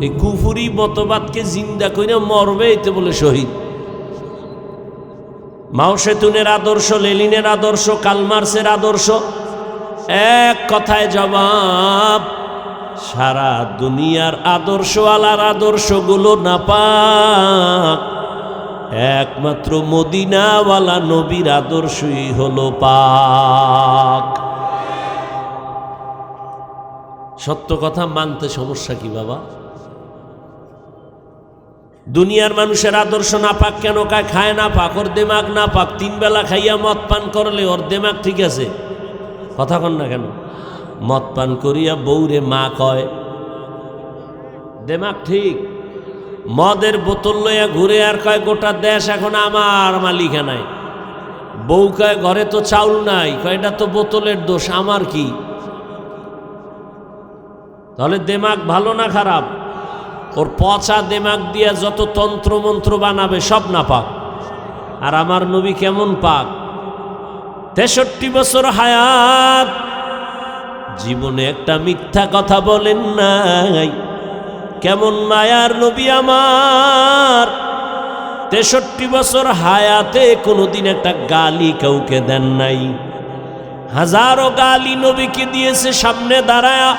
এই কুফুরি মতবাদকে জিন্দা করে মরবে, এতে বলে শহীদ। মাও সেতুনের আদর্শ, লেনিনের আদর্শ, কালমার্সের আদর্শ, এক কথায় জবাব, সারা দুনিয়ার আদর্শওয়ালার আদর্শগুলো নাপাক, একমাত্র মদিনাওয়ালা নবীর আদর্শই হলো পাক। সত্য কথা মানতে সমস্যা কি বাবা? দুনিয়ার মানুষের আদর্শ না পাক কেন? খায় না পাক, ওর দেমাগ না পাক। 3 বেলা খাইয়া মদ পান করলে ওর দেমাগ ঠিক আছে? কথা কন না কেন? মদ পান করিয়া বউরে মা কয়, দেমাগ ঠিক। মদের বোতল লইয়া ঘুরে আর কয় গোটা দেশ এখন আমার মালিকানায়। বউ কয় ঘরে তো চাউল নাই, কয় এটা তো বোতলের দোষ, আমার কি? তাহলে দেমাগ ভালো না খারাপ? ওর পচা দেমাগ দিয়া যত তন্ত্র মন্ত্র বানাবে সব না পাক। আর আমার নবী কেমন পাক? 63 বছর হায়াত, জীবনে একটা মিথ্যা কথা বলেন নাই। কেমন মায়ার নবী আমার, 63 বছর হায়াতে কোনোদিন একটা গালি কাউকে দেন নাই। হাজারো গালি নবীকে দিয়েছে সামনে দাঁড়ায়া,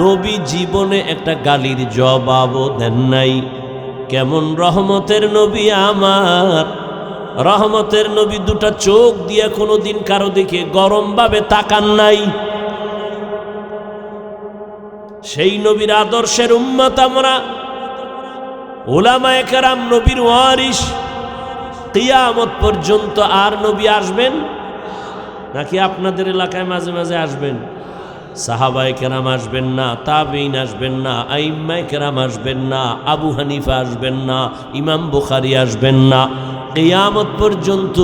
নবী জীবনে একটা গালির জবাবও দেন নাই। কেমন রহমতের নবী আমার, রহমতের নবী দুটা চোখ দিয়ে কোনোদিন কারো দিকে গরমভাবে তাকান নাই। সেই নবীর আদর্শের উম্মত আমরা, উলামায়ে কেরাম নবীর ওয়ারিস। কিয়ামত পর্যন্ত আর নবী আসবেন নাকি আপনাদের এলাকায় মাঝে মাঝে আসবেন? সাহাবায়ে কেরাম আসবেন না, তাবেঈন আসবেন না, আইম্মায়ে কেরাম আসবেন না, আবু হানিফা আসবেন না, ইমাম বুখারী আসবেন না। কিয়ামত পর্যন্ত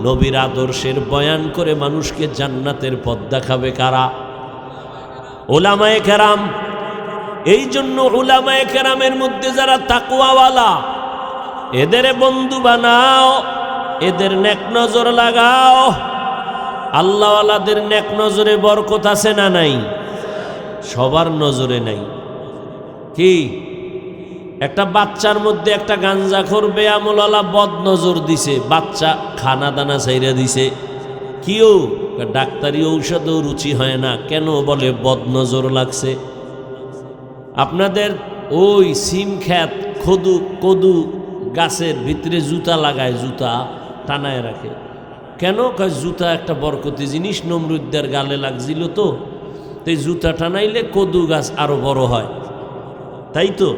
নবীর আদর্শের বয়ান করে মানুষকে জান্নাতের পথ দেখাবে কারা? উলামায়ে কেরাম। এই জন্য উলামায়ে কেরামের মধ্যে যারা তাকওয়াওয়ালা এদের বন্ধু বানাও, এদের নেক নজর লাগাও। আল্লাহওয়ালাদের নেক নজরে বরকত আছে না নাই? সবার নজরে নাই। কি একটা বাচ্চার মধ্যে একটা গাঞ্জাখোর বেয়ামুলওয়ালা বদ নজর দিছে, বাচ্চা খানা দানা চাইরা দিছে। কিও ডাক্তারি ঔষধও রুচি হয় না, কেন? বলে বদ নজর লাগছে। আপনাদের ওই সিম খ্যাত কদু গাছের ভিতরে জুতা লাগায়, জুতা টানায় রাখে। কেন? কয় জুতা একটা বরকতি জিনিস, নমরুদ্দের গালে লাগছিল তো, এই জুতা টানাইলে কদু গাছ আরো বড় হয়। তাই তো?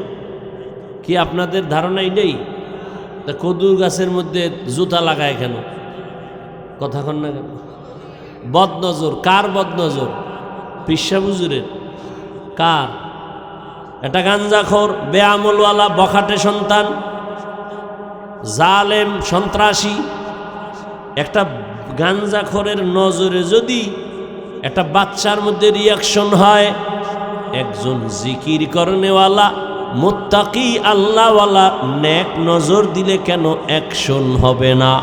কি আপনাদের ধারণাই নেই? তা কদু গাছের মধ্যে জুতা লাগায় কেন? কথা কন না কেন? বদনজর। কার বদনজর? পিসা হুজুরের। কার? একটা গাঞ্জাখোর বেআমলওয়ালা বখাটে সন্তান, জালেম সন্ত্রাসী একটা গাঞ্জাখোরের নজরে যদি একটা বাচ্চার মধ্যে রিয়াকশন হয়, একজন জিকির করনেওয়ালা মুত্তাকি আল্লাহওয়ালা নেক নজর দিলে কেন অ্যাকশন হবে না?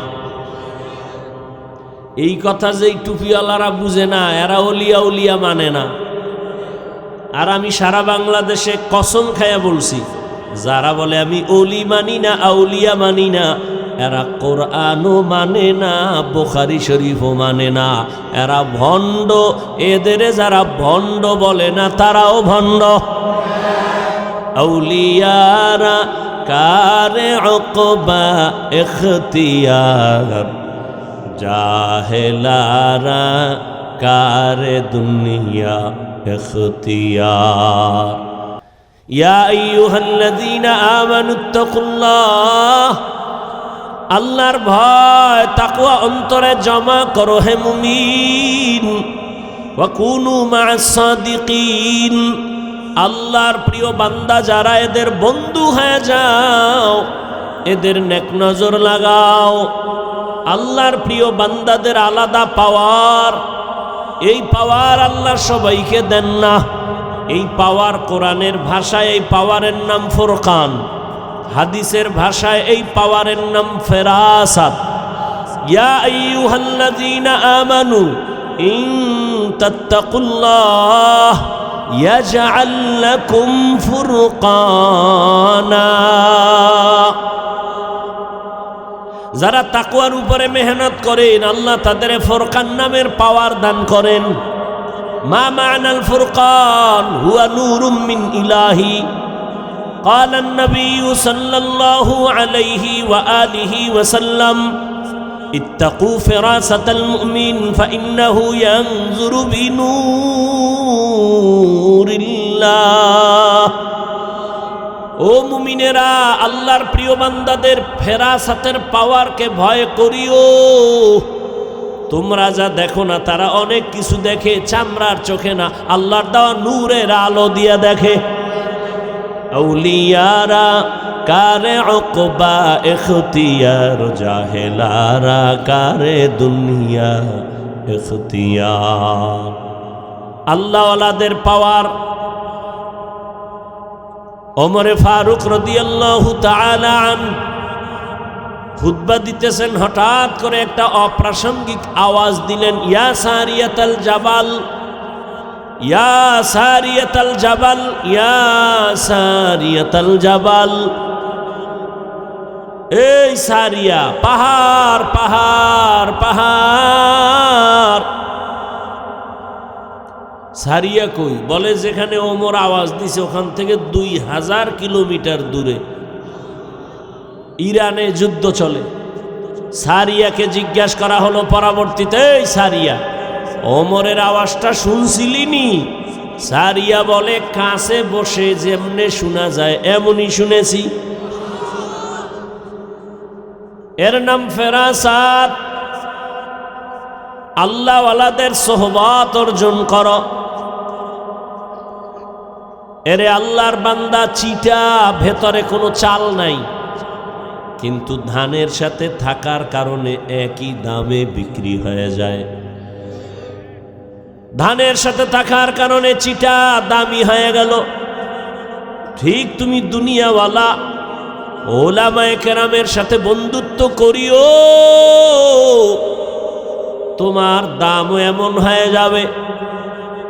এই কথা যে টুপিওয়ালারা বুঝে না, এরা ওলিয়া উলিয়া মানে না। আর আমি সারা বাংলাদেশে কসম খায়া বলছি, যারা বলে আমি ওলি মানি না, আউলিয়া মানি না, এরা কোরআনও মানে না, বুখারী শরীফও মানে না, এরা ভণ্ড। এদের যারা ভণ্ড বলে না তারাও ভণ্ড। আউলিয়ারা কারে উকবা ইখতিয়ার, জাহেলারা কারে দুনিয়া ইখতিয়ার। ইয়া আইয়ুহাল্লাযীনা আমানুত্তাকুল্লাহ, আল্লাহর ভয় তাকওয়া অন্তরে জমা করো হে মুমিন। ওয়া কুনু মা'আস সাদিকিন, আল্লাহর প্রিয় বান্দা যারা এদের বন্ধু হয়ে যাও, এদের নেক নজর লাগাও। আল্লাহর প্রিয় বান্দাদের আলাদা পাওয়ার, এই পাওয়ার আল্লাহ সবাইকে দেন না। এই পাওয়ার কোরআনের ভাষায় এই পাওয়ারের নাম ফুরকান, হাদিসের ভাষায় এই পাওয়ারের নাম ফেরাসাত। ইয়া আইয়ুহাল্লাযীনা আমানু ইন তাত্তাকুল্লাহ ইয়াজআল লাকুম ফুরকানা, যারা তাকওয়ার উপরে মেহনত করেন আল্লাহ তাদের ফুরকান নামের পাওয়ার দান করেন। মা মা'নাল ফুরকান হুয়া নূরুম মিন ইলাহি। قال النبي صلى الله عليه وآله وسلم اتقوا فراسة المؤمن فإنه ينظر بنور الله। ও মুমিনেরা, আল্লাহর প্রিয় বান্দাদের ফেরাসাতের পাওয়ারকে ভয় করিও। তোমরা যা দেখো না তারা অনেক কিছু দেখে, চামড়ার চোখে না, আল্লাহর দেওয়া নূরের আলো দিয়া দেখে। আউলিয়ারা কারে উকবা ইখতিয়ার, জাহেলারা কারে দুনিয়া ইখতিয়ার। আল্লাহওয়ালাদের পাওয়ার। ওমরে ফারুক রাদিয়াল্লাহু তাআলা আনহু খুতবা দিতেছেন, হঠাৎ করে একটা অপ্রাসঙ্গিক আওয়াজ দিলেন, ইয়া সারিয়াতাল জাবাল, ইয়া সারিয়াতাল জাবাল, ইয়া সারিয়াতাল জাবাল। এই সারিয়া, পাহাড় পাহাড় পাহাড়। সারিয়া কই? বলে যেখানে ওমর আওয়াজ দিছে ওখান থেকে 2000 কিলোমিটার দূরে ইরানে যুদ্ধ চলে। সারিয়াকে জিজ্ঞাসা করা হলো পরবর্তীতে, এই সারিয়া, ওমরের আওয়াজটা শুনছিলিনি? সারিয়া বলে, কাছে বসে যেমনে শোনা যায় এমনই শুনেছি। এর নাম ফেরাসাত। আল্লাহওয়ালাদের সোহবত অর্জন করো। এরে আল্লাহর বান্দা চিটা, ভেতরে কোনো চাল নাই, কিন্তু ধানের সাথে থাকার কারণে একই দামে বিক্রি হয়ে যায়। ধানের সাথে থাকার কারণে চিটা দামি হয়ে গেল। ঠিক তুমি দুনিয়াওয়ালা ওলামায়ে কেরামের সাথে বন্ধুত্ব করিও, তোমার দামও এমন হয়ে যাবে।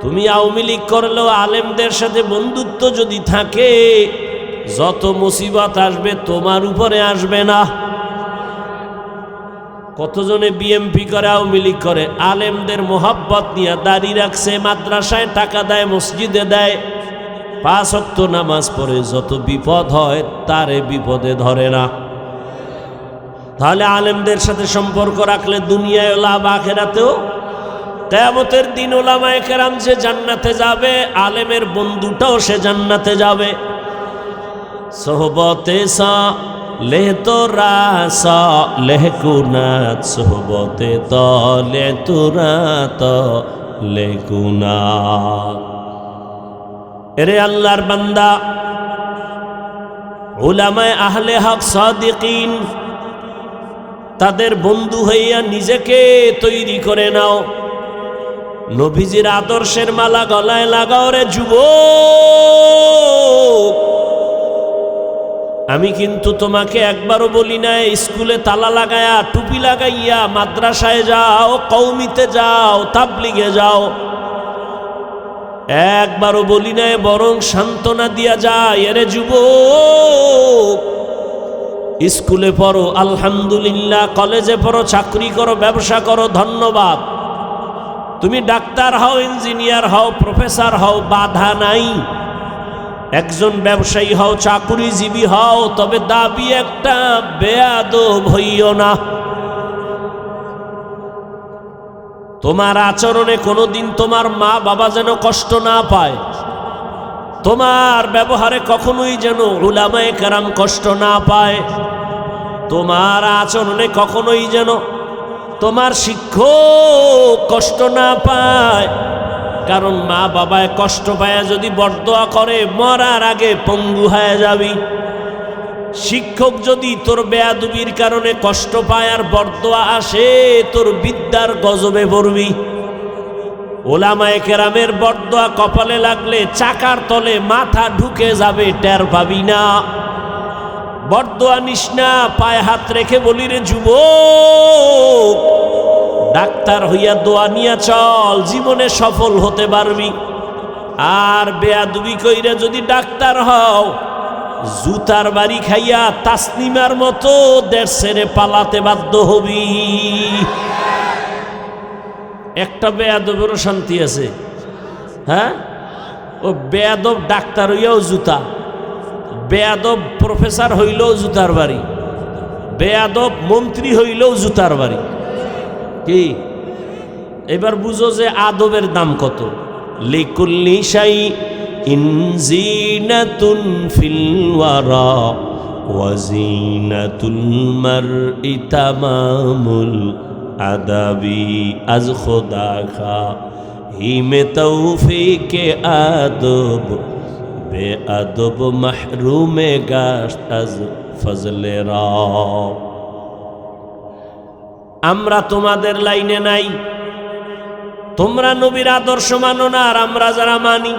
তুমি আওয়ামী লীগ করলেও আলেমদের সাথে বন্ধুত্ব যদি থাকে, যত মুসিবত আসবে তোমার উপরে আসবে না। কতজনে বিএমপি করে, আওয়ামী লীগ করে, আলেমদের মোহাব্বত নিয়ে দাড়ি রাখছে, মাদ্রাসায় টাকা দেয়, মসজিদে দেয়, 5 ওয়াক্ত নামাজ পড়ে, যত বিপদ হয় তারে বিপদে ধরে না। তাহলে আলেমদের সাথে সম্পর্ক রাখলে দুনিয়ায় লাভ, আখেরাতেও। কিয়ামতের দিন উলামায়ে কেরাম যে জান্নাতে যাবে, আলেমের বন্ধুটাও সে জান্নাতে যাবে। সোহবতে লে তোরা লেহ কুনাত, সোহবতে তলে তোরা লে কুনাত। এরে আল্লাহর বান্দা, উলামায়ে আহলে হক সাদিকিন, তাদের বন্ধু হইয়া নিজেকে তৈরি করে নাও। নবীজির আদর্শের মালা গলায় লাগাও রে যুবক। আমি কিন্তু তোমাকে একবারও বলি না স্কুলে তালা লাগায়া, টুপি লাগাইয়া মাদ্রাসায় যাও, কওমিতে যাও, তাবলিগে যাও। একবারও বলি না, বরং সান্ত্বনা দিয়া যায়, এরে যুবক স্কুলে পড়ো আলহামদুলিল্লাহ, কলেজে পড়ো, চাকরি করো, ব্যবসা করো, ধন্যবাদ। তুমি ডাক্তার হও, ইঞ্জিনিয়ার হও, প্রফেসর হও, বাধা নাই। একজন ব্যবসায়ী হও, চাকুরিজীবী হও, তবে দাবি একটা, বেয়াদব হইও না। তোমার আচরণে কোনোদিন তোমার মা বাবা যেন কষ্ট না পায়, তোমার ব্যবহারে কখনোই যেন উলামায়ে কেরাম কষ্ট না পায়, তোমার আচরণে কখনোই যেন তোমার শিক্ষক কষ্ট না পায়। কারণ মা বাবায় কষ্ট পায় যদি বরদোয়া করে, মরার আগে পঙ্গু হয়ে যাবি। শিক্ষক যদি তোর বেয়াদবির কারণে কষ্ট পায় আর বরদোয়া আসে, তোর বিদ্যার গজবে পড়বি। উলামায়ে কেরামের বরদোয়া কপালে লাগলে চাকার তলে মাথা ঢুকে যাবে, টের পাবি না। বরদোয়া নিস না, পায়ে হাত রেখে বলি রে যুবক, ডাক্তার হইয়া দোয়া নিয়া চল, জীবনে সফল হতে পারবি। আর বেয়াদবি কইরা যদি ডাক্তার হও, জুতার বাড়ি খাইয়া তাসনিমার মতো দেশ ছেড়ে পালাতে বাধ্য হবি। একটা বেয়াদবেরও শান্তি আছে, হ্যাঁ? ও বেয়াদব ডাক্তার হইয়াও জুতা, বেয়াদব প্রফেসর হইলেও জুতার বাড়ি, বেয়াদব মন্ত্রী হইলেও জুতার বাড়ি। কি এবার বুঝো যে আদবের দাম কত। লিকুল্লি শাইইন জিনাতুন ফিল ওয়ারা ওয়া জিনাতুল মারই তামামুল আদাবি। আজ খোদা খা হিমে তৌফিকে আদব, বে আদব মাহরুমে গাশত আজ ফজলে রব। আমরা তোমাদের লাইনে নাই, তোমরা নবীর আদর্শ মানো না, আর আমরা যারা মানি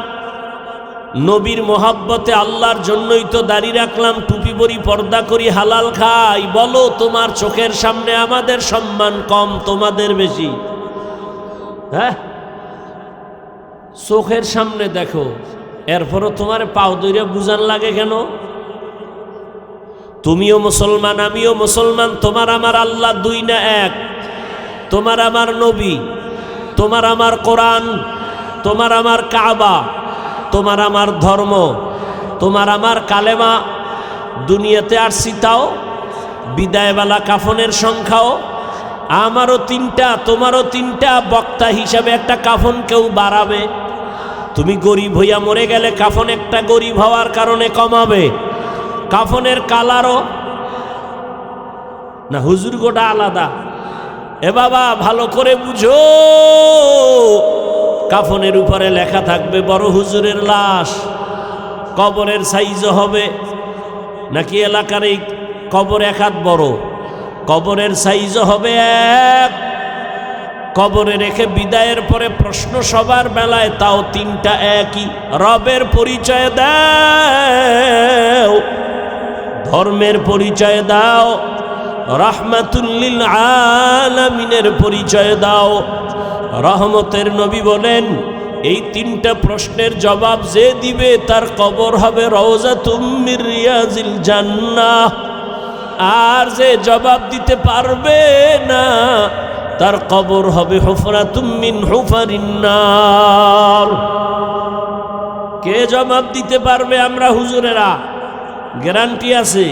নবীর মোহাব্বতে আল্লাহর জন্যই তো দাড়ি রাখলাম, টুপি পরি, পর্দা করি, হালাল খাই। বলো তোমার চোখের সামনে আমাদের সম্মান কম, তোমাদের বেশি? হ্যাঁ, চোখের সামনে দেখো, এরপরও তোমার পাও দইরা বুঝান লাগে কেন? তুমিও মুসলমান, আমিও মুসলমান, তোমার আমার আল্লাহ দুই না এক, তোমার আমার নবী, তোমার আমার কোরআন, তোমার আমার কাবা, তোমার আমার ধর্ম, তোমার আমার কালেমা। দুনিয়াতে আসছি তাও বিদায়বেলা কাফনের সংখ্যাও আমারও 3টা, তোমারও 3টা। বক্তা হিসাবে একটা কাফন কেউ বাড়াবে? তুমি গরিব হইয়া মরে গেলে কাফন একটা গরিব হওয়ার কারণে কমাবে? কাফনের কালারও না, হুজুর গোটা আলাদা। এ বাবা ভালো করে বুঝো, কাফনের উপরে লেখা থাকবে বড় হুজুরের লাশ। কবরের সাইজও হবে নাকি এলাকার এই কবর 1 হাত বড়, কবরের সাইজও হবে 1, কবরে রেখে বিদায়ের পরে প্রশ্ন সবার বেলায়, তাও তিনটা একই। রবের পরিচয় দাও, ধর্মের পরিচয় দাও, রাহমাতুল লিল আলামিনের পরিচয় দাও। রহমতের নবী বলেন, এই তিনটা প্রশ্নের জবাব যে দিবে তার কবর হবে রওজাতুম মির রিয়াজিল জান্নাহ, আর যে জবাব দিতে পারবে না তার কবর হবে হুফরাতুম মিন হুফারিন নার। কে জবাব দিতে পারবে? আমরা হুজুরেরা, গ্যারান্টি আছে।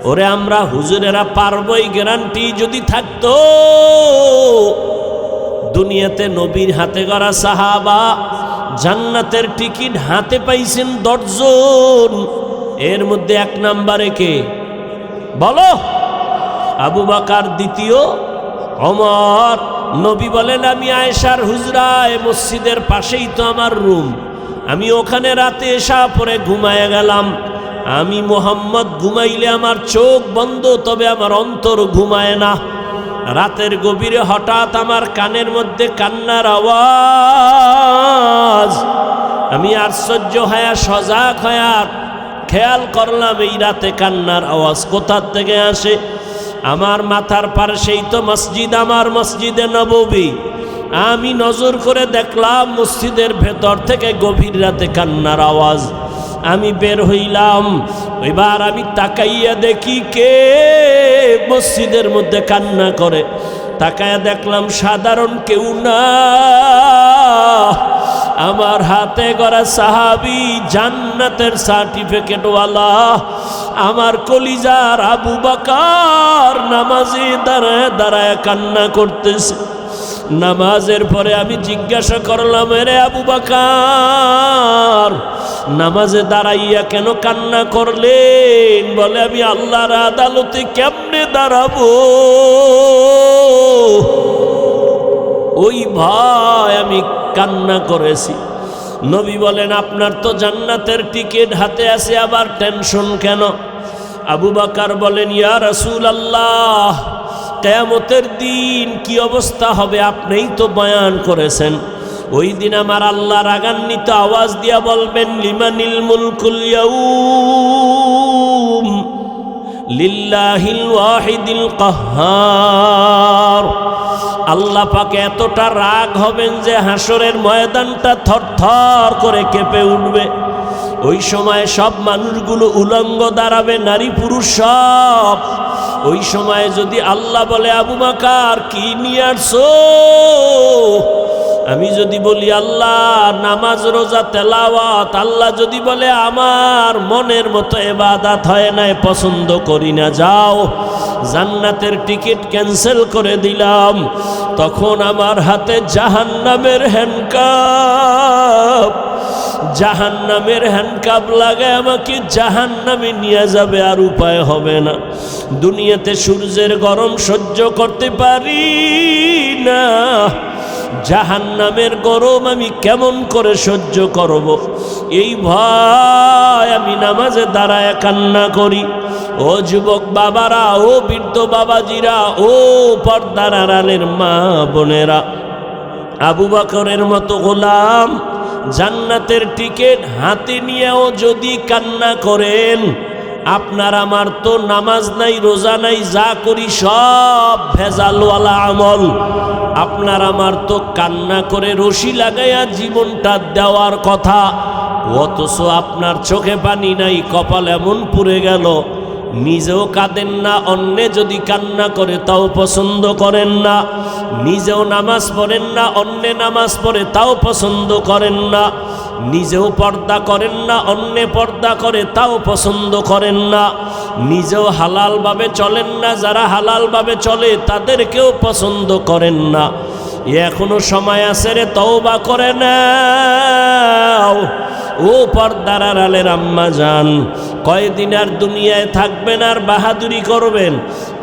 ওরে আমরা হুজুরেরা পারবই, গ্যারান্টি যদি থাকতো দুনিয়াতে নবীর হাতে গড়া সাহাবা জান্নাতের টিকিট হাতে পাইছেন 10 জন। এর মধ্যে 1 নম্বরে কে বলো? আবু বকর, দ্বিতীয় ওমর। নবী বলেন, আমি আয়েশার হুজরায়, মসজিদের পাশেই তো আমার রুম, আমি ওখানে রাতে এসা পরে ঘুমায় গেলাম। আমি মুহাম্মদ ঘুমাইলে আমার চোখ বন্ধ, তবে আমার অন্তর ঘুমায় না। রাতের গভীরে হঠাৎ আমার কানের মধ্যে কান্নার আওয়াজ। আমি আশ্চর্য হয়ে সজাগ হয়ে খেয়াল করলাম এই রাতে কান্নার আওয়াজ কোথা থেকে আসে। আমার মাথার পাশেই তো মসজিদ, আমার মসজিদে নববী। আমি নজর করে দেখলাম মসজিদের ভেতর থেকে গভীর রাতে কান্নার আওয়াজ। আমি বের হইলাম, এবার আমি তাকাইয়া দেখি কে মসজিদের মধ্যে কান্না করে। তাকাইয়া দেখলাম সাধারণ কেউ না, আমার হাতে গড়া সাহাবী, জান্নাতের সার্টিফিকেটওয়ালা, আমার কলিজার আবু বকর নামাজে দাঁড়ায় দাঁড়ায় কান্না করতেছে। নামাজের পরে আমি জিজ্ঞাসা করলাম, রে আবু বকর, নামাজে দাঁড়াইয়া কেন কান্না করলেন? বলে, আমি আল্লাহর আদালতে কেমনে দাঁড়াবো, ওই ভয় আমি কান্না করেছি। নবী বলেন, আপনার তো জান্নাতের টিকিট হাতে আছে, আবার টেনশন কেন? আবু বকর বলেন, ইয়া রাসূলুল্লাহ, কিয়ামতের দিন কি অবস্থা হবে আপনিই তো বয়ান করেছেন। ওই দিন আমার আল্লাহ রাগান্বিত আওয়াজ দিয়া বলবেন, লিমানিল মুলকুল ইয়াউম লিল্লাহিল ওয়াহিদিল কাহ্হার। আল্লাহ পাক এতটা রাগ হবেন যে হাসরের ময়দানটা থরথর করে কেঁপে উঠবে। ওই সময় সব মানুষগুলো উলঙ্গ দাঁড়াবে, নারী পুরুষ সব। ওই সময় যদি আল্লাহ বলে, আবু বকর কি নিয়ে আসছো? আমি যদি বলি আল্লাহ নামাজ রোজা তেলাওয়াত, আল্লাহ যদি বলে আমার মনের মতো ইবাদত হয় না, পছন্দ করি না, যাও জান্নাতের টিকিট ক্যান্সেল করে দিলাম। তখন আমার হাতে জাহান্নামের হ্যান্ডকাপ, জাহান্নামের হ্যান্ডকাপ লাগায় আমাকে জাহান্নামে নিয়ে যাবে, আর উপায় হবে না। দুনিয়াতে সূর্যের গরম সহ্য করতে পারি না, জাহান্নামের গরম আমি কেমন করে সহ্য করব? এই ভয় আমি নামাজে দাঁড়ায় কান্না করি। ও যুবক বাবারা, ও বৃদ্ধ বাবাজিরা, ও পর্দার আড়ালের মা বোনেরা, আবু বকরের মতো গোলাম জান্নাতের টিকিট হাতে নিয়েও যদি কান্না করেন, আপনার আমার তো নামাজ নাই, রোজা নাই, যা করি সব ভেজালওয়ালা আমল। আপনার আমার তো কান্না করে রশি লাগাইয়া জীবনটা দেওয়ার কথা, অথচ আপনার চোখে পানি নাই, কপাল এমন পুড়ে গেল, নিজেও কাঁদেন না, অন্যে যদি কান্না করে তাও পছন্দ করেন না। নিজেও নামাজ পড়েন না, অন্যে নামাজ পড়ে তাও পছন্দ করেন না। নিজেও পর্দা করেন না, অন্যে পর্দা করে তাও পছন্দ করেন না। নিজেও হালালভাবে চলেন না, যারা হালালভাবে চলে তাদেরকেও পছন্দ করেন না। এখনো সময় আছে রে, তওবা করে নাও। ও পর্দার আড়ালের আম্মা জান, কয়দিন আর দুনিয়ায় থাকবেন আর বাহাদুরি করবেন?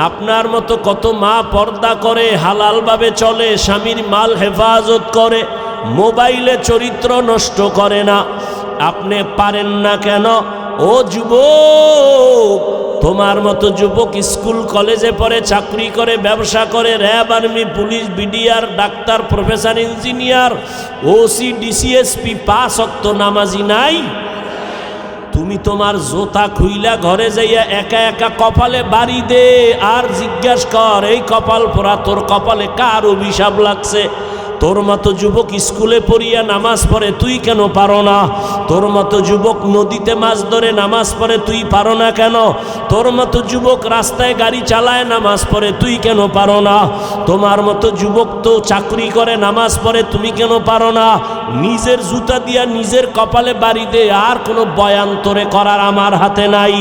আপনার মতো কত মা পর্দা করে, হালালভাবে চলে, স্বামীর মাল হেফাজত করে, মোবাইলে চরিত্র নষ্ট করে না। আপনি পারেন না কেন? ও যুবক, তোমার মতো যুবক স্কুল কলেজে পড়ে, চাকরি করে, ব্যবসা করে, RAB, army, police, BDR, doctor, professor, engineer, OC, DC SP, 5 ওয়াক্ত নামাজি নাই? তুমি তোমার জোতা খুইলা ঘরে যাইয়া একা একা কপালে বাড়ি দে, আর জিজ্ঞাসা কর এই কপাল পোড়া তোর কপালে কার অভিশাপ লাগছে? তোর মতো যুবক স্কুলে পড়িয়া নামাজ পড়ে, তুই কেন পারো না? তোর মতো যুবক নদীতে মাছ ধরে নামাজ পড়ে, তুই পারো না কেন? তোর মতো যুবক রাস্তায় গাড়ি চালায় নামাজ পড়ে, তুই কেন পারো না? তোমার মতো যুবক তো চাকরি করে নামাজ পড়ে, তুমি কেন পারো না? নিজের জুতা দিয়া নিজের কপালে বাড়ি দে, আর কোনো বয়ান তোরে করার আমার হাতে নাই।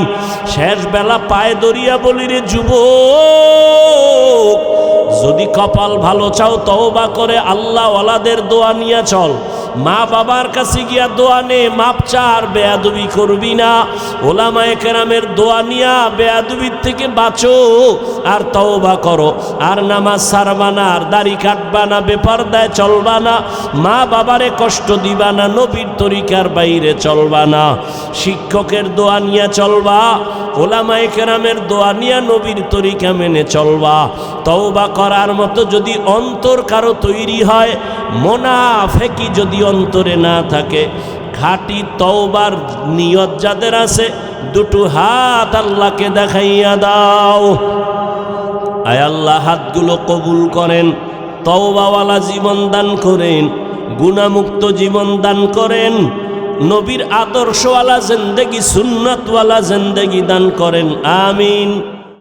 শেষ বেলা পায়ে দরিয়া বলি রে যুবক, যদি কপাল ভালো চাও তওবা করে আল্লাহওয়ালাদের দোয়া নিয়ে চল, মা বাবার কাছে গিয়া দোয়া নে, মাপ চা, আর বেয়াদবি করবি না। ওলামায়ে কেরামের দোয়া নিয়া বেয়াদবির থেকে বাঁচো আর তওবা করো, আর নামাজ ছাড়বা না, আর দাড়ি কাটবা না, বেপরদায় চলবা না, মা বাবারে কষ্ট দিবা না, নবীর তরিকার বাইরে চলবা না, শিক্ষকের দোয়া নিয়ে চলবা, ওলামায়ে কেরামের দোয়া নিয়া নবীর তরিকা মেনে চলবা। তওবা করার মতো যদি অন্তর কারো তৈরি হয়, মুনাফিকি যদি অন্তরে না থাকে, খাঁটি তওবার নিয়ত যাদের আছে, দুটো হাত আল্লাহকে দেখাইয়া দাও। আয় আল্লাহ, হাতগুলো কবুল করেন, তওবাওয়ালা জীবন দান করেন, গুনাহমুক্ত জীবন দান করেন, নবীর আদর্শওয়ালা জিন্দেগি, সুন্নতওয়ালা জিন্দেগি দান করেন। আমিন।